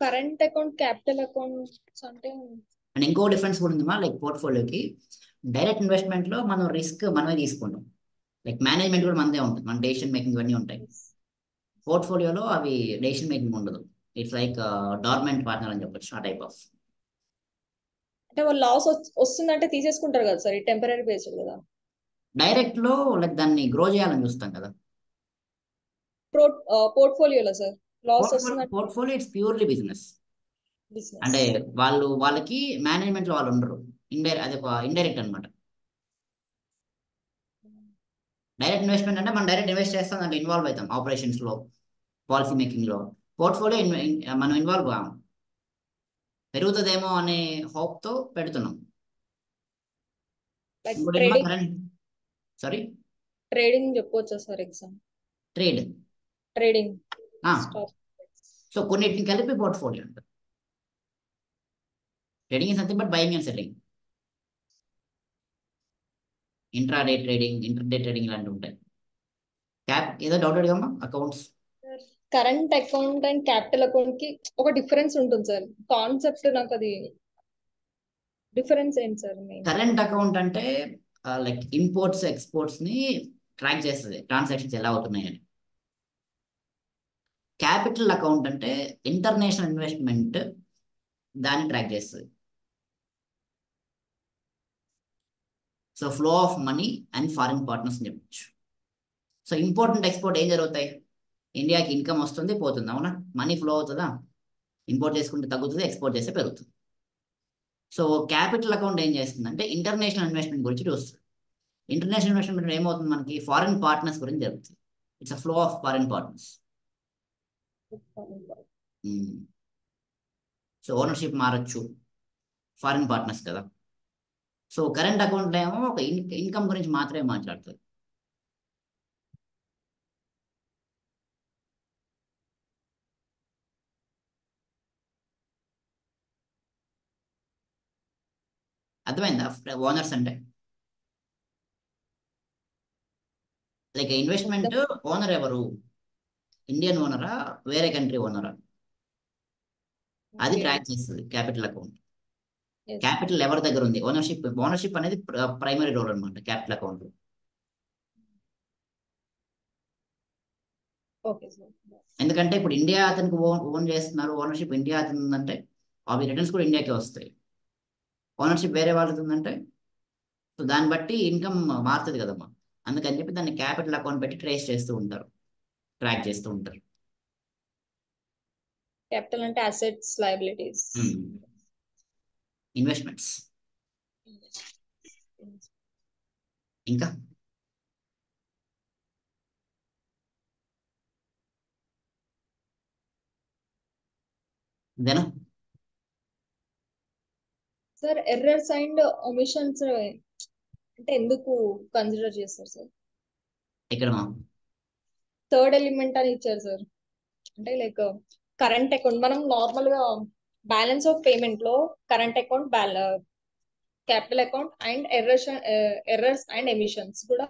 Current account, capital accounts అంటే అండ్ ఇంకో డిఫరెన్స్ కూడా ఉందమ్మా, లైక్ పోర్ట్ఫోలియోకి డైరెక్ట్ ఇన్వెస్ట్మెంట్ లో మనం రిస్క్ మనమే తీసుకుంటాం, లైక్ మేనేజ్మెంట్ కూడా మనదే ఉంటుంది, మన డెసిషన్ మేకింగ్ ఇవన్నీ ఉంటాయి. పోర్ట్ఫోలియోలో అవి డెసిషన్ మేకింగ్ ఉండదు. ఇట్స్ లైక్ డార్మెంట్ పార్ట్నర్ అని చెప్పొచ్చు, ఆ టైప్ ఆఫ్. అంటే వాళ్ళు లాస్ వస్తుందంటే తీసేసుకుంటారు కదా సార్, ఈ టెంపరీ బేస్డ్ కదా. డైరెక్ట్ లో లైక్ దాన్ని గ్రో చేయాలని చూస్తాం కదా. పోర్ట్ఫోలియోలో సార్ లాస్ వస్తుందంటే portfolio it's purely business. Business. అంటే వాళ్ళకి మేనేజ్మెంట్ లో వాళ్ళు ఉండరు, అది ఒక ఇండైరెక్ట్ అనమాట. డైరెక్ట్ ఇన్వెస్ట్మెంట్ అంటే మనం డైరెక్ట్ ఇన్వెస్ట్ చేస్తాం, దాంట్లో ఇన్వాల్వ్ అవుతాం, ఆపరేషన్స్ లో, పాలసీ మేకింగ్ లో. పోర్ట్ఫోలియో మనం ఇన్వాల్వ్ కాము, పెరుగుతుందేమో అనే హోప్ తో పెడుతున్నాం. సారీ ట్రేడింగ్ చెప్పొచ్చా సార్? ఎగ్జామ్ ట్రేడింగ్ సో కొన్నిటిని కలిపి పోర్ట్ఫోలియో అంటారు. Trading is nothing but buying and selling. Intraday trading, interday trading లాంటివి ఉంటాయి. ఏదో డౌట్ అడిగమ్మా? Accounts, current account and capital account కి ఒక డిఫరెన్స్ ఉంటుంది సార్. కాన్సెప్ట్ నాకు అది డిఫరెన్స్ ఏంటి సార్? కరెంట్ అకౌంట్ అంటే లైక్ ఇంపోర్ట్స్ ఎక్స్పోర్ట్స్ ని ట్రాక్ చేస్తుంది, ట్రాన్సాక్షన్స్ ఎలా అవుతున్నాయని. క్యాపిటల్ అకౌంట్ అంటే ఇంటర్నేషనల్ ఇన్వెస్ట్మెంట్, దాన్ని ట్రాక్ చేస్తుంది. So flow of money and foreign partners అని చెప్పచ్చు. సో ఇంపోర్ట్ అండ్ ఎక్స్పోర్ట్ ఏం జరుగుతాయి? ఇండియాకి ఇన్కమ్ వస్తుంది, పోతుంది, అవునా? మనీ ఫ్లో అవుతుందా? ఇంపోర్ట్ చేసుకుంటే తగ్గుతుంది, ఎక్స్పోర్ట్ చేస్తే పెరుగుతుంది. సో క్యాపిటల్ అకౌంట్ ఏం చేస్తుందంటే ఇంటర్నేషనల్ ఇన్వెస్ట్మెంట్ గురించి చూస్తుంది. ఇంటర్నేషనల్ ఇన్వెస్ట్మెంట్ ఏమవుతుంది, మనకి ఫారిన్ పార్ట్నర్స్ గురించి జరుగుతుంది. It's a flow of foreign partners. So ownership మారచ్చు, ఫారిన్ పార్ట్నర్స్ కదా. సో కరెంట్ అకౌంట్ ఏమో ఒక ఇన్కమ్ గురించి మాత్రమే మాట్లాడుతుంది. అర్థమైందా? ఓనర్స్ అంటే లైక్ ఇన్వెస్ట్మెంట్ ఓనర్ ఎవరు? ఇండియన్ ఓనరా వేరే కంట్రీ ఓనరా? అది ట్రాక్ చేస్తుంది క్యాపిటల్ అకౌంట్. క్యాపిటల్ ఎవరి దగ్గర ఉంది? ఓనర్షిప్ అనేది ప్రైమరీ రోల్ అనమాట క్యాపిటల్ అకౌంట్. Okay sir. ఎందుకంటే ఇప్పుడు ఇండియా అతనికి ఓన్ చేస్తున్నారు, ఓనర్షిప్ ఇండియా అతను ఉందంటే అవి రిటర్న్స్ కూడా ఇండియాకే వస్తాయి. ఓనర్షిప్ వేరే వాళ్ళది ఉందంటే సో దాన్ని బట్టి ఇన్కమ్ మారుతుంది కదమ్మా. అందుకని చెప్పి దాన్ని క్యాపిటల్ అకౌంట్ పెట్టి ట్రేస్ చేస్తూ ఉంటారు, ట్రాక్ చేస్తూ ఉంటారు. క్యాపిటల్ అంటే అసెట్స్, లయబిలిటీస్, ఇన్వెస్ట్మెంట్స్. ఇంకా ఇదేనా? సార్ ఎర్రర్స్ అండ్ ఒమిషన్స్ అంటే ఎందుకు కన్సిడర్ చేస్తారు సార్? ఇక్కడ థర్డ్ ఎలిమెంట్ అని ఇచ్చారు సార్. అంటే లైక్ కరెంట్ అకౌంట్ మనం నార్మల్ గా బ్యాలెన్స్ ఆఫ్ పేమెంట్ లో current account, capital account and errors and emissions కూడా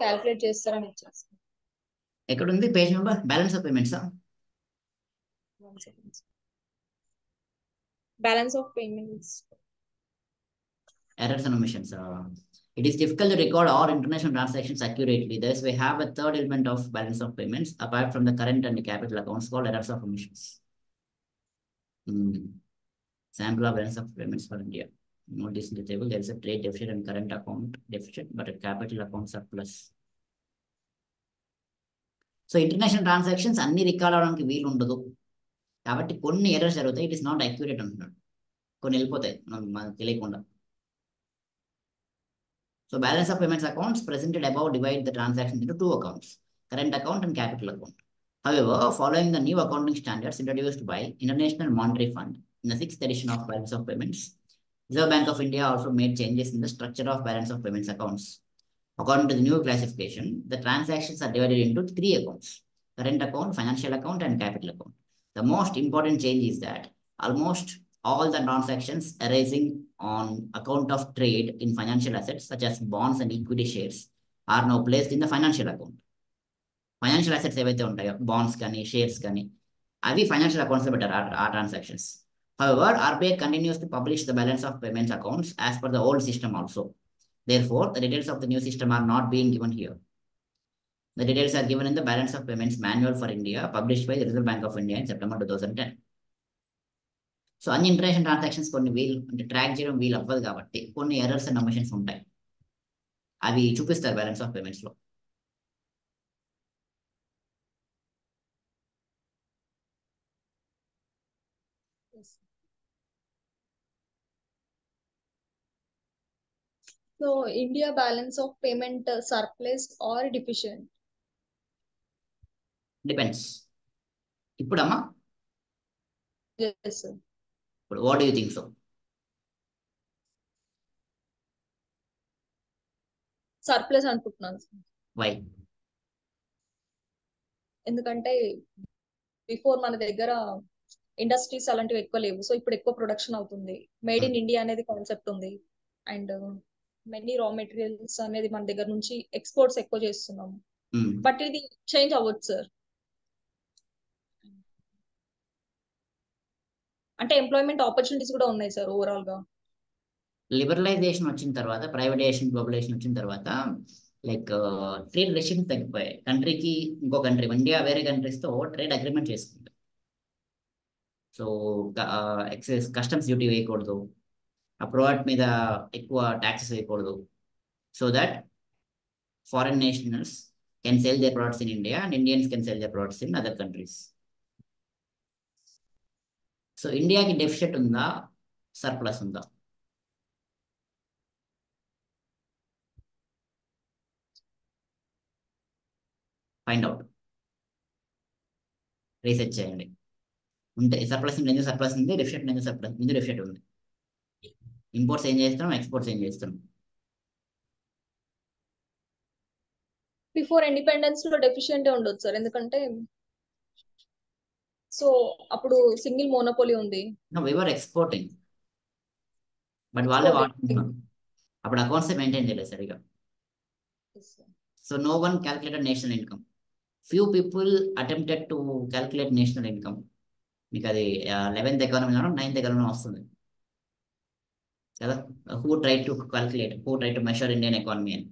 క్యాల్కులేట్ చేస్తారని ఇచ్చారు సార్. ఎక్కడ ఉంది page number? Balance of payments. Balance of payments. Errors and omissions. It is difficult to record all international transactions accurately. Thus, we have a third element of balance of payments apart from the current and the capital accounts called errors of omissions. Sample of balance of payments for India. Notice in the table there is a trade deficit and current account deficit, but a capital account surplus. So international transactions అన్ని record అవడానికి వీలు ఉండదు కాబట్టి కొన్ని errors జరుగుతాయి. It is not accurate అంటున్నాడు. కొన్ని వెళ్ళిపోతాయి మనకు తెలియకుండా. So balance of payments accounts presented above divide the transactions into two accounts, current account and capital account. However, following the new accounting standards introduced by International Monetary Fund in the 6th edition of balance of payments, Reserve Bank of India also made changes in the structure of balance of payments accounts. According to the new classification, the transactions are divided into three accounts: current account, financial account, and capital account. The most important change is that almost all the transactions arising on account of trade in financial assets such as bonds and equity shares are now placed in the financial account. Financial assets ఏవైతే ఉంటాయో bonds కానీ shares కానీ అవి financial accounts లో పెట్టారు ఆ transactions. However, RBI continues to publish the balance of payments accounts as per the old system also. Therefore, the details of the new system are not being given here. The details are given in the balance of payments manual for India published by the Reserve Bank of India in September 2010. So అన్ని international transactions కొన్ని వీలు అంటే track చేయడం వీలు అవ్వదు కాబట్టి కొన్ని errors and omissions ఉంటాయి. అవి చూపిస్తారు బ్యాలెన్స్ ఆఫ్ పేమెంట్స్ లో. So India balance of payment surplus or deficient? Depends. ఇప్పుడమ్మా Yes, sir. ఇప్పుడు what do you think so? Surplus అనుకుంటున్నాను సార్. వై? ఎందుకంటే బిఫోర్ మన దగ్గర ఇండస్ట్రీస్ అలాంటివి ఎక్కువ లేవు. సో ఇప్పుడు ఎక్కువ ప్రొడక్షన్ అవుతుంది. మేడ్ ఇన్ ఇండియా అనేది కాన్సెప్ట్ ఉంది. అండ్ మెనీ రా మెటీరియల్స్ అనేది మన దగ్గర నుంచి ఎక్స్పోర్ట్స్ ఎక్కువ చేస్తున్నాము. బట్ ఇది చేంజ్ అవ్వచ్చు సార్. అంటే ఎంప్లాయ్మెంట్ ఆపర్చునిటీస్ కూడా ఉన్నాయి సార్ ఓవరాల్ గా. లిబరలైజేషన్ వచ్చిన తర్వాత, ప్రైవేటైజేషన్, గ్లోబలైజేషన్ వచ్చిన తర్వాత లైక్ ట్రేడ్ రెస్ట్రిక్షన్స్ తగ్గిపోయాయి. కంట్రీకి ఇంకో కంట్రీ, ఇండియా వేరే కంట్రీస్తో ట్రేడ్ అగ్రిమెంట్ చేసుకుంది. సో ఎక్సైజ్ కస్టమ్స్ డ్యూటీ వేయకూడదు, ఆ ప్రోడక్ట్ మీద ఎక్కువ ట్యాక్సెస్ వేయకూడదు. So that foreign nationals can sell their products in India and Indians can sell their products in other countries. So ఇండియాకి డెఫిసిట్ ఉందా, surplus ఉందా? ఫైండ్ అవుట్, రీసెర్చ్ చేయండి. ఉంటే సర్ప్లస్ ఎందుకు సర్ప్లస్ ఉంది, డెఫిసిట్ ఎందుకు సర్ప్లస్ ఎందుకు డెఫిసిట్ ఉంది. ఇంపోర్ట్స్ ఏం చేస్తున్నాం, ఎక్స్పోర్ట్స్ ఏం చేస్తున్నాం. బిఫోర్ ఇండిపెండెన్స్ లో డెఫిషియెంట్ ఉండొచ్చు సార్. ఎందుకంటే సో అప్పుడు సింగిల్ మోనోపోలీ ఉంది. No, we were exporting. But వాళ్ళే Okay. వాడుతున్నారు. అప్పుడు అకౌంట్స్ మెయింటైన్ చేయలేదు సరిగా. Yes, sir. So no one calculated national income. Few people attempted to calculate national income. మీకు అది 11th ఎకానమీలో 9th ఎకానమీలో వస్తుంది కదా. Who try to calculate, who try to measure Indian economy అని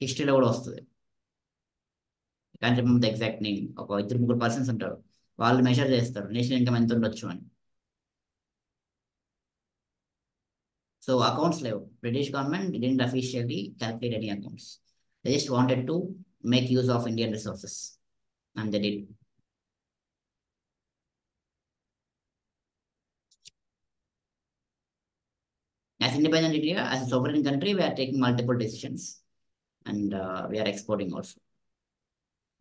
హిస్టరీలో కూడా వస్తుంది. కానీ రిమెంబర్ ద ఎగ్జాక్ట్ నేమ్. ఒక 2-3 పర్సన్స్ ఉంటారు, వాళ్ళు మెషర్ చేస్తారు నేషనల్ ఇన్కమ్ ఎంత ఉండొచ్చు అని. సో అకౌంట్స్ లేవు. British government didn't officially calculate any accounts. They just wanted to make use of Indian resources and they did. As independent India, as a sovereign country, we are taking multiple decisions and we are exporting also.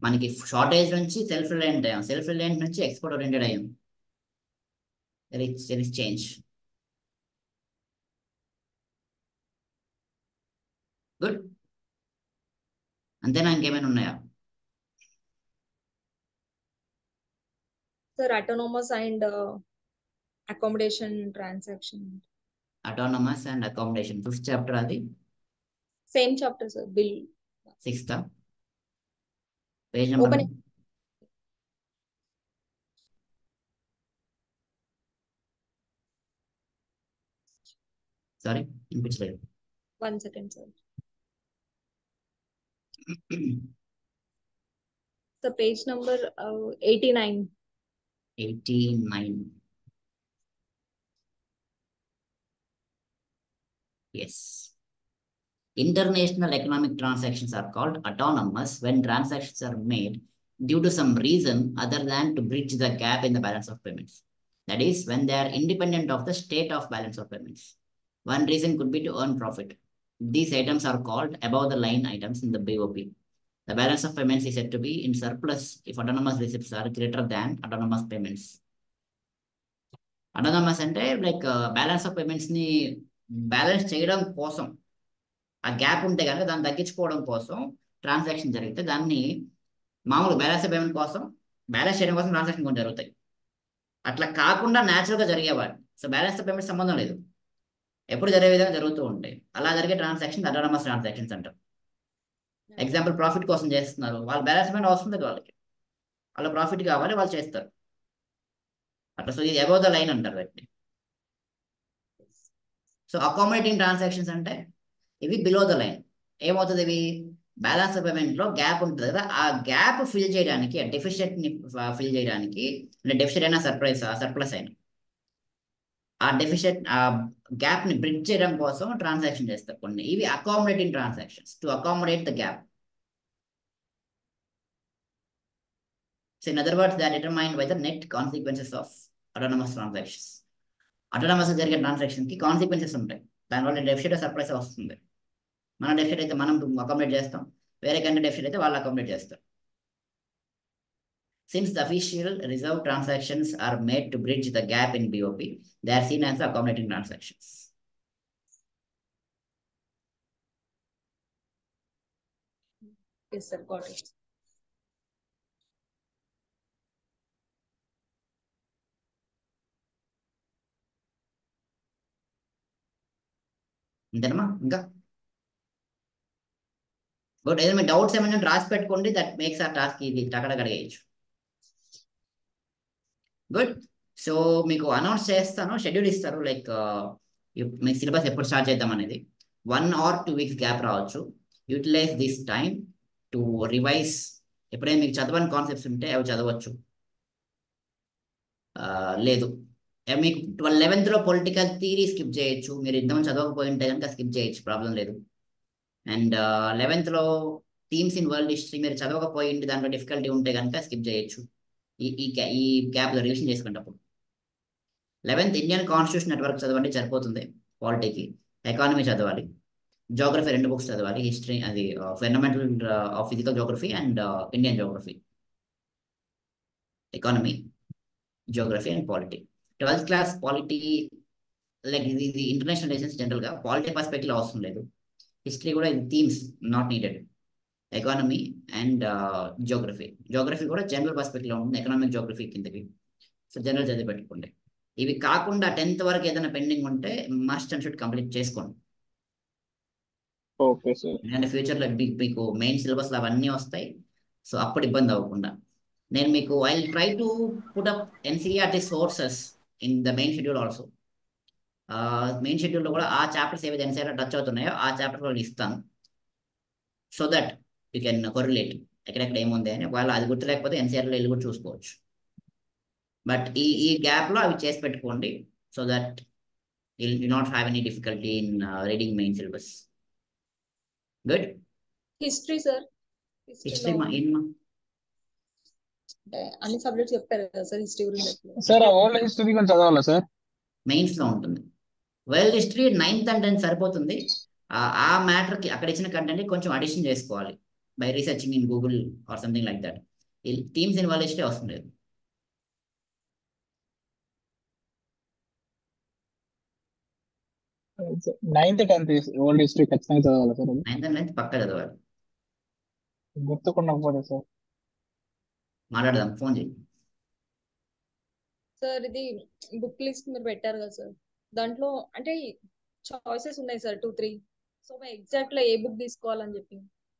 మనకి shortage నుంచి self reliant అయ్యాం, self reliant నుంచి export oriented అయ్యాం. There is change. గుడ్. అంతేనా, ఇంకేమైనా ఉన్నాయా? Sir, autonomous and accommodation transaction. Autonomous and accommodation 5th chapter, అది Same chapter, sir. Bill. 6th page number. Open. Sorry, వినిపించలేదు. 1 second, sir. The page number 89. 89. Yes. International economic transactions are called autonomous when transactions are made due to some reason other than to bridge the gap in the balance of payments. That is, when they are independent of the state of balance of payments. One reason could be to earn profit. These items are called above the line items in the BOP. The balance of payments is said to be in surplus if autonomous receipts are greater than autonomous payments. Autonomous అంటే like balance of payments ని balance చేయడం కోసం, ఆ gap ఉంటే కనుక దాన్ని తగ్గించుకోవడం కోసం ట్రాన్సాక్షన్ జరిగితే దాన్ని మామూలు బ్యాలెన్స్ ఆఫ్ పేమెంట్ కోసం, బ్యాలెన్స్ చేయడం కోసం ట్రాన్సాక్షన్ కొన్ని జరుగుతాయి. అట్లా కాకుండా న్యాచురల్గా జరిగేవాడు. సో బ్యాలెన్స్ ఆఫ్ పేమెంట్ సంబంధం లేదు, ఎప్పుడు జరిగే విధంగా జరుగుతూ ఉంటాయి. అలా జరిగే ట్రాన్సాక్షన్ అటానమస్ ట్రాన్సాక్షన్స్ అంటారు. ఎగ్జాంపుల్, ప్రాఫిట్ కోసం చేస్తున్నారు, వాళ్ళ బ్యాలెన్స్ పేమెంట్ అవసరం లేదు వాళ్ళకి, వాళ్ళ ప్రాఫిట్ కావాలి, వాళ్ళు చేస్తారు అట్లా. సో ఇది అబౌవ్ ద లైన్ అంటారు వీటిని. సో అకామిడేటింగ్ ట్రాన్సాక్షన్స్ అంటే ఇవి బిలో ద లైన్. ఏమవుతుంది, ఇవి బ్యాలెన్స్ ఆఫ్ పేమెంట్ లో గ్యాప్ ఉంటుంది కదా, ఆ గ్యాప్ ఫిల్ చేయడానికి, ఆ డెఫిషియట్ ని ఫిల్ చేయడానికి, అంటే డెఫిషియట్ అయినా సర్ప్లస్ అయినా ఆ డెఫిషియట్, ఆ గ్యాప్ ని బ్రిడ్జ్ చేయడం కోసం ట్రాన్సాక్షన్ చేస్తారు కొన్ని. ఇవి accommodating transactions, to accommodate the gap. So in other words, they are determined by the net consequences of autonomous transactions. Autonomous జరిగే ట్రాన్సాక్షన్ కి కాన్సిక్వెన్సెస్ ఉంటాయి, దానివల్ల డెఫిషియట్ సర్ప్లస్ వస్తుంది. మన డెఫిషియట్ అయితే మనం అకామిడేట్ చేస్తాం, వేరే కంట్రీ డెఫిషియట్ అయితే వాళ్ళు అకామిడేట్ చేస్తారు. Since the official reserve transactions are made to bridge the gap in BOP, they are seen as the accommodating transactions. Yes, sir. Got it. అంతేనమ్మా? ఇంకా గుడ్. ఏదైనా డౌట్స్ ఏమైనా రాసి పెట్టుకోండి, దట్ మేక్స్ ఆ టాస్క్ ఇది టకటక అడిగేయచ్చు. గుడ్. సో మీకు అనౌన్స్ చేస్తాను, షెడ్యూల్ ఇస్తారు, లైక్ మీకు సిలబస్ ఎప్పుడు స్టార్ట్ చేద్దాం అనేది. 1 or 2 weeks గ్యాప్ రావచ్చు. Utilise this time to revise. ఎప్పుడైనా మీకు చదవని కాన్సెప్ట్స్ ఉంటే అవి చదవచ్చు. లేదు, మీకు 11th లో పొలిటికల్ థియరీ స్కిప్ చేయొచ్చు. మీరు ఇంతమంది చదవకపోయి ఉంటే కనుక స్కిప్ చేయొచ్చు, ప్రాబ్లం లేదు. అండ్ 11th లో థీమ్స్ ఇన్ వరల్డ్ హిస్టరీ మీరు చదవకపోయింది, దాంట్లో డిఫికల్టీ ఉంటే కనుక స్కిప్ చేయొచ్చు. ఈ గ్యాప్లో రివిజన్ చేసుకునేటప్పుడు 11th ఇండియన్ కాన్స్టిట్యూషన్ నెట్వర్క్ చదవండి, సరిపోతుంది. పాలిటీకి ఎకానమీ చదవాలి, జోగ్రఫీ 2 books చదవాలి, హిస్టరీ అది fundamental of physical geography and Indian geography, economy, geography and polity. 12th class polity like ఇది ఇంటర్నేషనల్ రిలేషన్స్ జనరల్గా పాలిటీ పర్స్పెక్టివ్ అవసరం లేదు. హిస్టరీ కూడా ఇది themes not needed. Economy and geography కూడా జనరల్ పర్స్పెక్టివ్లో ఉంటుంది, ఎకనామిక్ జోగ్రఫీ కిందకి. సో జనరల్ చదివి పెట్టుకోండి. ఇవి కాకుండా 10th వరకు ఏదైనా పెండింగ్ ఉంటే మస్ట్ అండ్ షుడ్ కంప్లీట్ చేసుకోండి. Okay sir. ఎందుకంటే ఫ్యూచర్లో మీకు మెయిన్ సిలబస్లో అవన్నీ వస్తాయి. సో అప్పుడు ఇబ్బంది అవ్వకుండా నేను మీకు I try to put up NCERT sources in the main schedule also. Main షెడ్యూల్లో కూడా ఆ చాప్టర్స్ ఏవైతే ఎన్సీఆర్ టచ్ అవుతున్నాయో ఆ చాప్టర్ కూడా ఇస్తాను. So that you can correlate ఎక్కడెక్కడ ఏముంది అని. ఒకవేళ అది గుర్తులేకపోతే ఎన్సీఆర్లో వెళ్ళి కూడా చూసుకోవచ్చు. బట్ ఈ గ్యాప్లో అవి చేసి పెట్టుకోండి. So that you not have any difficulty in reading main syllabus. Good. History sir, history హిస్టరీలో ఏమా అంటే అన్ని సబ్జెక్ట్స్ చెప్పారు కదా సార్, హిస్టరీ గురించి సార్ ఆ ఓల్డ్ హిస్టరీ కొంచెం చదవాలా సార్? మెయిన్స్లో ఉంటుంది. World history 9th and 10th సరిపోతుంది. ఆ మ్యాటర్కి అక్కడ ఇచ్చిన కంటెంట్ కొంచెం అడిషన్ చేసుకోవాలి by researching in Google or something like that. Teams in world history అవసరం లేదు. 9th 10th ఓల్డ్ హిస్టరీ ఖచ్చితంగా చదవాలా సార్? 9th and 10th పక్కా చదవాలి. గుర్తుకుండకపోతే సార్ మాట్లాడదాం, ఫోన్ చేయి. సార్. ఇది బుక్ లిస్ట్ మీరు పెట్టారు కదా సార్, దాంట్లో అంటే చాయిసెస్ ఉన్నాయి సార్ 2-3. సో ఎగ్జాక్ట్ లో ఏ బుక్ తీసుకోవాలని చెప్పి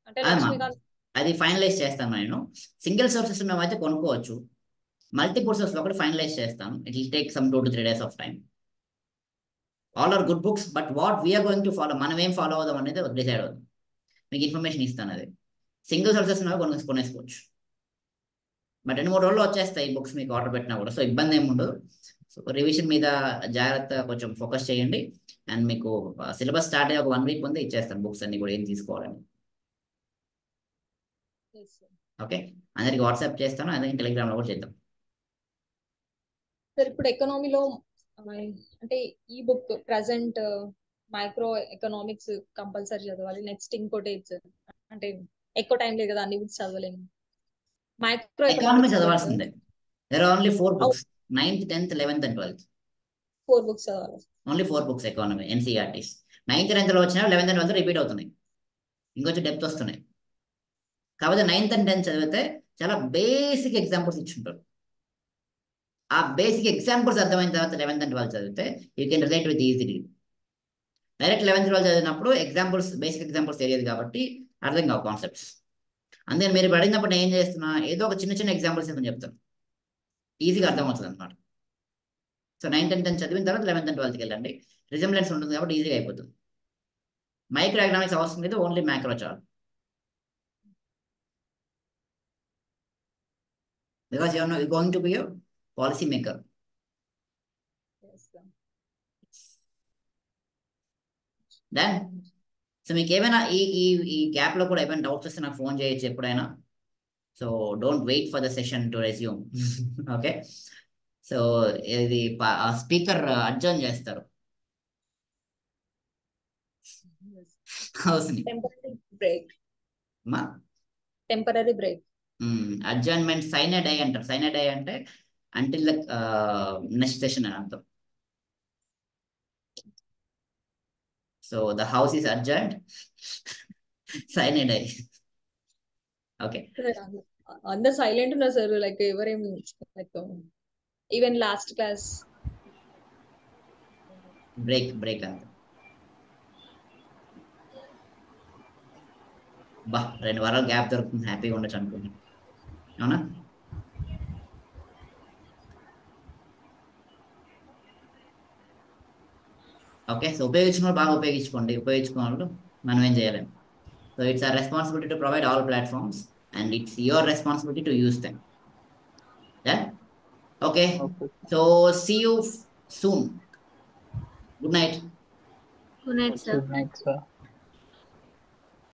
అంటే అమ్మా లక్ష్మీకాంత్ అది ఫైనలైజ్ చేస్తాను నేను. సింగిల్ సోర్సెస్ ఉన్నవైతే కొనుక్కోవచ్చు. మల్టిపుల్ సోర్సెస్ ఒకటి ఫైనలైజ్ చేస్తాను. It will take some 2 to 3 days of time. All are good books, but what we are going to follow, మనం ఏం ఫాలో అవుదాం అనేది డిసైడ్ అవుదాం. మీకు ఇన్ఫర్మేషన్ ఇస్తాను. అది సింగిల్ సోర్సెస్ ఉన్నవి కొనేసుకోవచ్చు. బట్ 2-3 రోజుల్లో వచ్చేస్తాయి బుక్స్ మీకు ఆర్డర్ పెట్టినా కూడా. సో ఇబ్బంది ఏమి ఉండదు. సో రివిజన్ మీద జాగ్రత్తగా కొంచెం ఫోకస్ చేయండి. అండ్ మీకు సిలబస్ స్టార్ట్ అయ్యే ఒక 1 week ముందే ఇచ్చేస్తాను బుక్స్ అన్ని కూడా ఏం తీసుకోవాలని. ఓకే, అందరికి వాట్సాప్ చేస్తాను, అందరికి టెలిగ్రామ్లో కూడా చేద్దాం. సార్ ఇప్పుడు ఎకనామీలో అంటే ఈ book present micro economics compulsory చదవాలి. నెక్స్ట్ ఇంకోటి అంటే ఎక్కువ టైం లేదు కదా, అన్ని బుక్స్ చదవలేము. మైక్రో ఎకానమీ ఎకనామిక్స్ చదవాల్సిందే. There are only 4 books, 9th, 10th, 11th and 12th. 4 books చదవాలి. Only 4 books economy NCERTs. 9th, 10th లో వచ్చినా 11th and 12th రిపీట్ అవుతున్నాయి, ఇంకొంచెం డెప్త్ వస్తున్నాయి. కాకపోతే 9th and 10th చదివితే చాలా బేసిక్ ఎగ్జాంపుల్స్ ఇచ్చుంటారు. ఆ బేసిక్ ఎగ్జాంపుల్స్ అర్థమైన తర్వాత 11th and 12th చదివితే you can relate with easily. Direct 11th, 12th చదివినప్పుడు ఎగ్జాంపుల్స్, బేసిక్ ఎగ్జాంపుల్స్ తెలియదు కాబట్టి అర్థం కావు కాన్సెప్ట్స్. అందుకని మీరు పడినప్పుడు నేను ఏం చేస్తున్నా, ఏదో ఒక చిన్న చిన్న ఎగ్జాంపుల్స్ ఏమని చెప్తాను, ఈజీగా అర్థమవుతుంది అనమాట. సో 9th and 10th చదివిన తర్వాత 11th and 12thకి వెళ్ళండి. రిజంబ్లెన్స్ ఉంటుంది కాబట్టి ఈజీగా అయిపోతుంది. మైక్రో ఎకనామిక్స్ అవసరం లేదు, ఓన్లీ మ్యాక్రో చాలు. Because you are going to be a policy maker. Then so మీకు ఏమైనా ఈ గ్యాప్లో కూడా ఏమైనా డౌట్స్ వస్తే నాకు ఫోన్ చేయొచ్చు ఎప్పుడైనా. So don't wait for the session to resume. Okay, so ఇది స్పీకర్ అడ్జర్న్ చేస్తారు హౌస్ని. Temporary break. అడ్జర్న్మెంట్ సైనడ్ అయ్యి అంటారు. సైనడ్ అయ్యి అంటే అంటిల్ ద నెక్స్ట్ సెషన్ అని అర్థం. So the house is adjourned sine die అయ్యి. ఓకే, అందరు సైలెంట్ ఉన్నారు సార్, లైక్ ఎవరేం like even last class break అంత. బా 2 వారాలు గ్యాప్ దొరుకుతుంది, హ్యాపీగా ఉండొచ్చు అనుకుంటున్నాను. అవునా? ఓకే, సో ఉపయోగించుకున్న బాగా ఉపయోగించుకోండి. ఉపయోగించుకోవాలి, మనం ఏం చేయలేము. So it's our responsibility to provide all platforms and it's your responsibility to use them. Done? Okay, so see you soon. Good night. Good night, sir. Good night, sir.